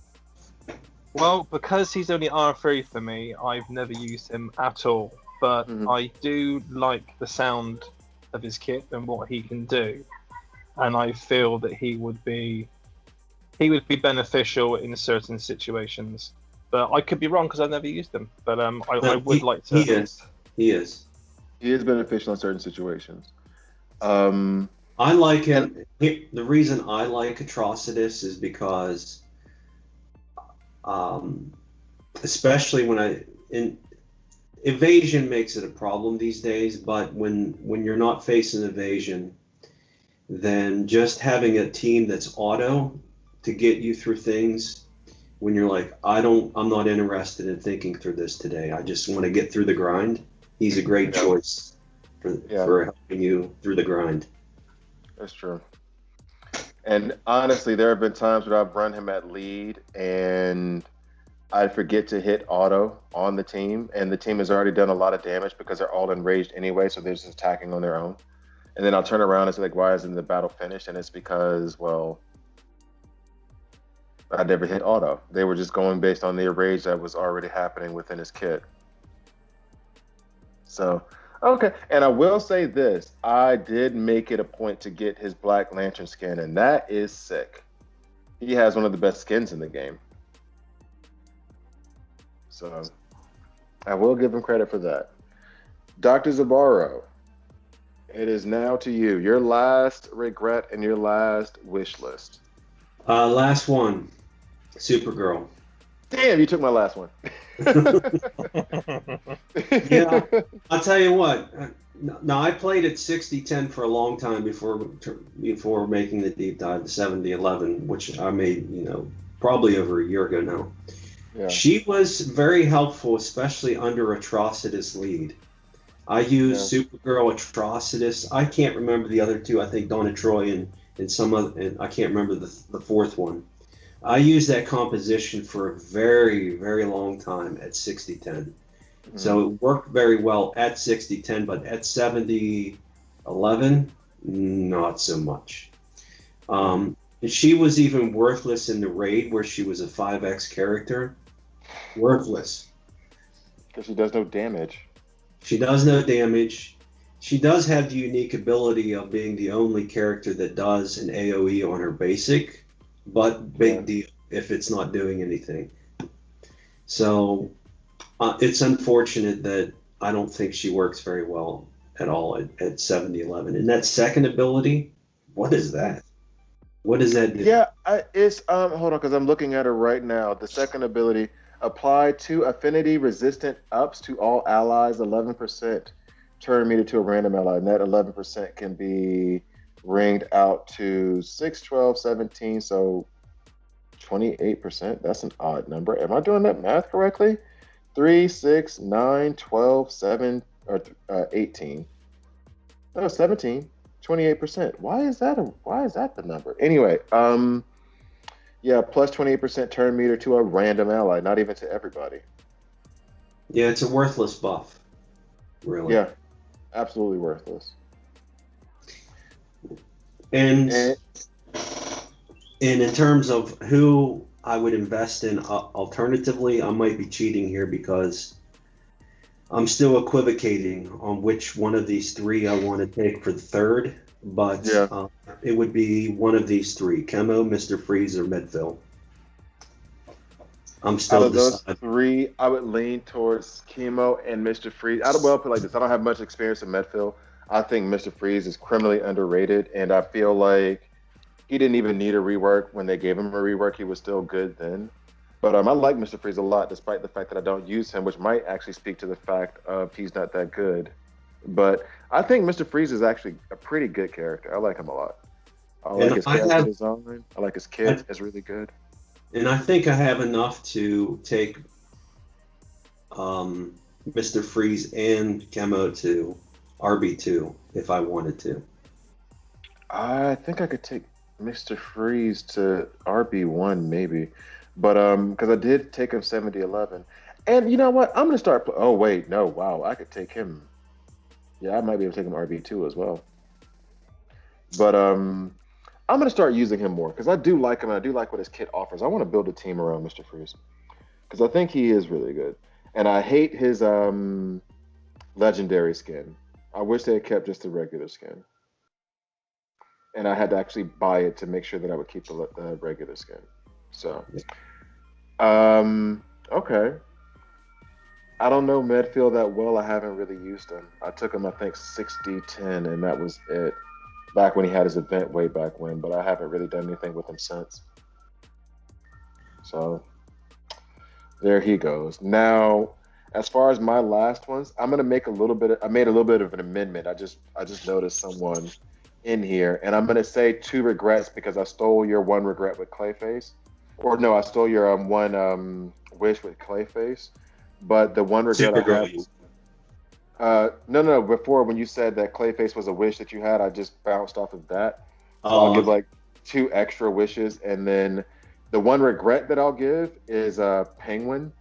Speaker 4: Well, because he's only R3 for me, I've never used him at all. But I do like the sound of his kit and what he can do, and I feel that he would be beneficial in certain situations. But I could be wrong because I've never used him. But I would like to.
Speaker 3: He is.
Speaker 2: He is beneficial in certain situations.
Speaker 3: I like him. The reason I like Atrocitus is because, especially evasion makes it a problem these days. But when you're not facing evasion, then just having a team that's auto to get you through things. When you're like, I'm not interested in thinking through this today. I just want to get through the grind. He's a great choice for helping you through the grind.
Speaker 2: That's true. And honestly, there have been times where I've run him at lead and I forget to hit auto on the team, and the team has already done a lot of damage because they're all enraged anyway, so they're just attacking on their own. And then I'll turn around and say, like, why isn't the battle finished? And it's because, well, I never hit auto. They were just going based on the rage that was already happening within his kit. So, okay. And I will say this. I did make it a point to get his Black Lantern skin, and that is sick. He has one of the best skins in the game. So, I will give him credit for that. Dr. Zibarro, it is now to you. Your last regret and your last wish list.
Speaker 3: Last one. Supergirl.
Speaker 2: Damn, you took my last one.
Speaker 3: Yeah, I'll tell you what. Now, I played at 60-10 for a long time before making the deep dive to 70-11, which I made, probably over a year ago now.
Speaker 2: Yeah.
Speaker 3: She was very helpful, especially under Atrocitus lead. I used Supergirl, Atrocitus. I can't remember the other two. I think Donna Troy and some other, and I can't remember the fourth one. I used that composition for a very, very long time at 60-10. So it worked very well at 60-10, but at 70-11, not so much. And she was even worthless in the raid where she was a 5X character. Worthless.
Speaker 2: Because she does no damage.
Speaker 3: She does no damage. She does have the unique ability of being the only character that does an AoE on her basic, but big deal if it's not doing anything. So it's unfortunate that I don't think she works very well at all at 70-11. And that second ability, what is that? What does that do?
Speaker 2: Yeah, it's hold on, because I'm looking at her right now. The second ability, apply 2 affinity resistant ups to all allies, 11%. Turn meter to a random ally, and that 11% can be ringed out to 6, 12, 17, so 28%. That's an odd number. Am I doing that math correctly? 3, 6, 9, 12, 7, or 18. No, 17. 28%. Why is that the number? Anyway, yeah, plus 28% turn meter to a random ally, not even to everybody.
Speaker 3: Yeah, it's a worthless buff. Really.
Speaker 2: Yeah, absolutely worthless.
Speaker 3: And in terms of who I would invest in alternatively, I might be cheating here because I'm still equivocating on which one of these three I want to take for the third, but it would be one of these three: Chemo, Mr. Freeze, or Medville. I'm still
Speaker 2: out of those
Speaker 3: deciding.
Speaker 2: three, I would lean towards Chemo and Mr. Freeze. Put it like this: I don't have much experience in Medville. I think Mr. Freeze is criminally underrated, and I feel like he didn't even need a rework. When they gave him a rework, he was still good then. But I like Mr. Freeze a lot, despite the fact that I don't use him, which might actually speak to the fact of he's not that good. But I think Mr. Freeze is actually a pretty good character. I like him a lot. I like
Speaker 3: And
Speaker 2: his
Speaker 3: I
Speaker 2: character
Speaker 3: have,
Speaker 2: design. I like his kit. It's really good.
Speaker 3: and I think I have enough to take Mr. Freeze and Chemo to RB2 if I wanted to.
Speaker 2: I think I could take Mr. Freeze to RB1 maybe, but because I did take him 70-11, and you know what? I'm gonna start. Oh wait, no, wow, I could take him. Yeah, I might be able to take him RB2 as well. But I'm gonna start using him more because I do like him. And I do like what his kit offers. I want to build a team around Mr. Freeze because I think he is really good, and I hate his legendary skin. I wish they had kept just the regular skin. And I had to actually buy it to make sure that I would keep the regular skin. So, okay. I don't know Medfield that well. I haven't really used him. I took him, I think, 60-10, and that was it. Back when he had his event way back when, but I haven't really done anything with him since. So, there he goes. Now, as far as my last ones, I'm gonna make a little bit. I made a little bit of an amendment. I just noticed someone in here, and I'm gonna say 2 regrets because I stole your 1 regret with Clayface, or no, I stole your one wish with Clayface. But the 1 regret I have is, no. Before when you said that Clayface was a wish that you had, I just bounced off of that. So I'll give like 2 extra wishes, and then the 1 regret that I'll give is Penguin.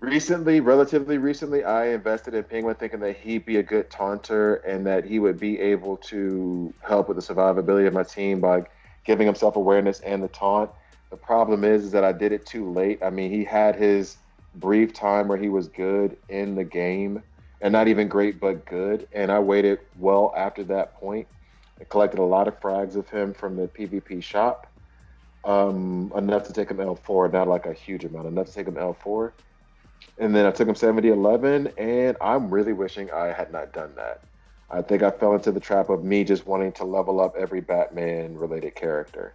Speaker 2: Relatively recently, I invested in Penguin thinking that he'd be a good taunter and that he would be able to help with the survivability of my team by giving him self-awareness and the taunt. The problem is that I did it too late. I mean, he had his brief time where he was good in the game, and not even great, but good. And I waited well after that point. I collected a lot of frags of him from the PvP shop, enough to take him L4, not like a huge amount, enough to take him L4. And then I took him 70-11, and I'm really wishing I had not done that. I think I fell into the trap of me just wanting to level up every Batman-related character.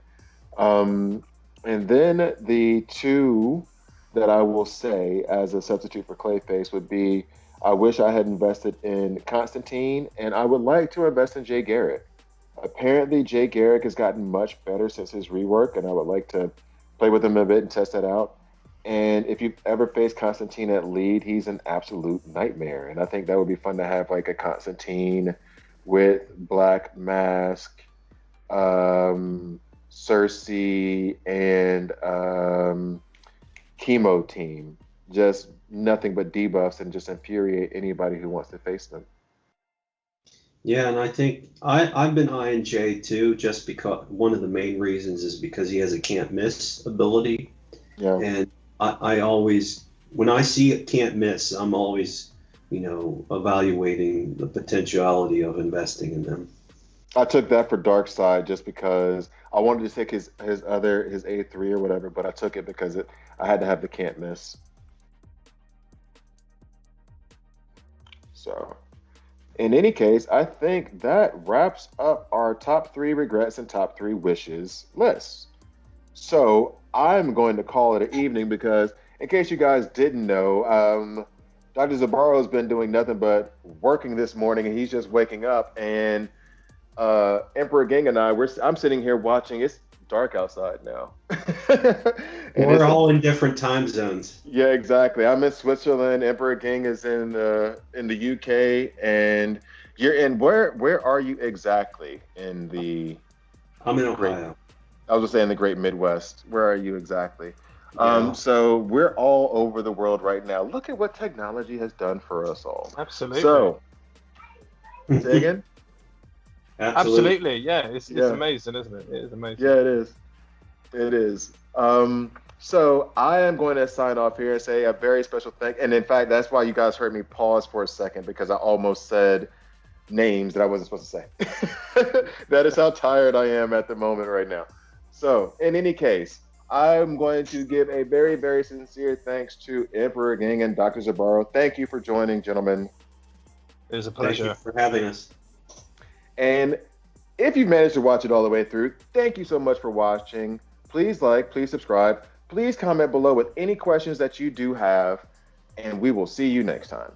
Speaker 2: And then the 2 that I will say as a substitute for Clayface would be, I wish I had invested in Constantine, and I would like to invest in Jay Garrick. Apparently, Jay Garrick has gotten much better since his rework, and I would like to play with him a bit and test that out. And if you've ever faced Constantine at lead, he's an absolute nightmare. And I think that would be fun to have like a Constantine with Black Mask, Cersei, and Chemo team. Just nothing but debuffs and just infuriate anybody who wants to face them.
Speaker 3: Yeah, and I think I've been eyeing Jay too, just because one of the main reasons is because he has a can't miss ability.
Speaker 2: Yeah.
Speaker 3: And I always, when I see it can't miss, I'm always, evaluating the potentiality of investing in them.
Speaker 2: I took that for Dark Side just because I wanted to take his A3 or whatever, but I took it because I had to have the can't miss. So, in any case, I think that wraps up our top 3 regrets and top 3 wishes list. So I'm going to call it an evening because, in case you guys didn't know, Dr. Zibarro has been doing nothing but working this morning, and he's just waking up. And EmperorGing and I'm sitting here watching. It's dark outside now.
Speaker 3: We're all in different time zones.
Speaker 2: Yeah, exactly. I'm in Switzerland. EmperorGing is in the UK, and you're in where are you exactly in the?
Speaker 3: I'm in Ohio.
Speaker 2: I was going to say in the great Midwest. Where are you exactly?
Speaker 3: Yeah.
Speaker 2: So we're all over the world right now. Look at what technology has done for us all.
Speaker 4: Absolutely.
Speaker 2: So, say again?
Speaker 4: Absolutely. Yeah, it's amazing, isn't it? It is amazing.
Speaker 2: Yeah, it is. It is. So I am going to sign off here and say a very special thank. And in fact, that's why you guys heard me pause for a second, because I almost said names that I wasn't supposed to say. That is how tired I am at the moment right now. So in any case, I'm going to give a very, very sincere thanks to EmperorGing and Dr. Zibarro. Thank you for joining, gentlemen.
Speaker 4: It was a pleasure.
Speaker 3: Thank you for having us.
Speaker 2: And if you managed to watch it all the way through, thank you so much for watching. Please like, please subscribe, please comment below with any questions that you do have, and we will see you next time.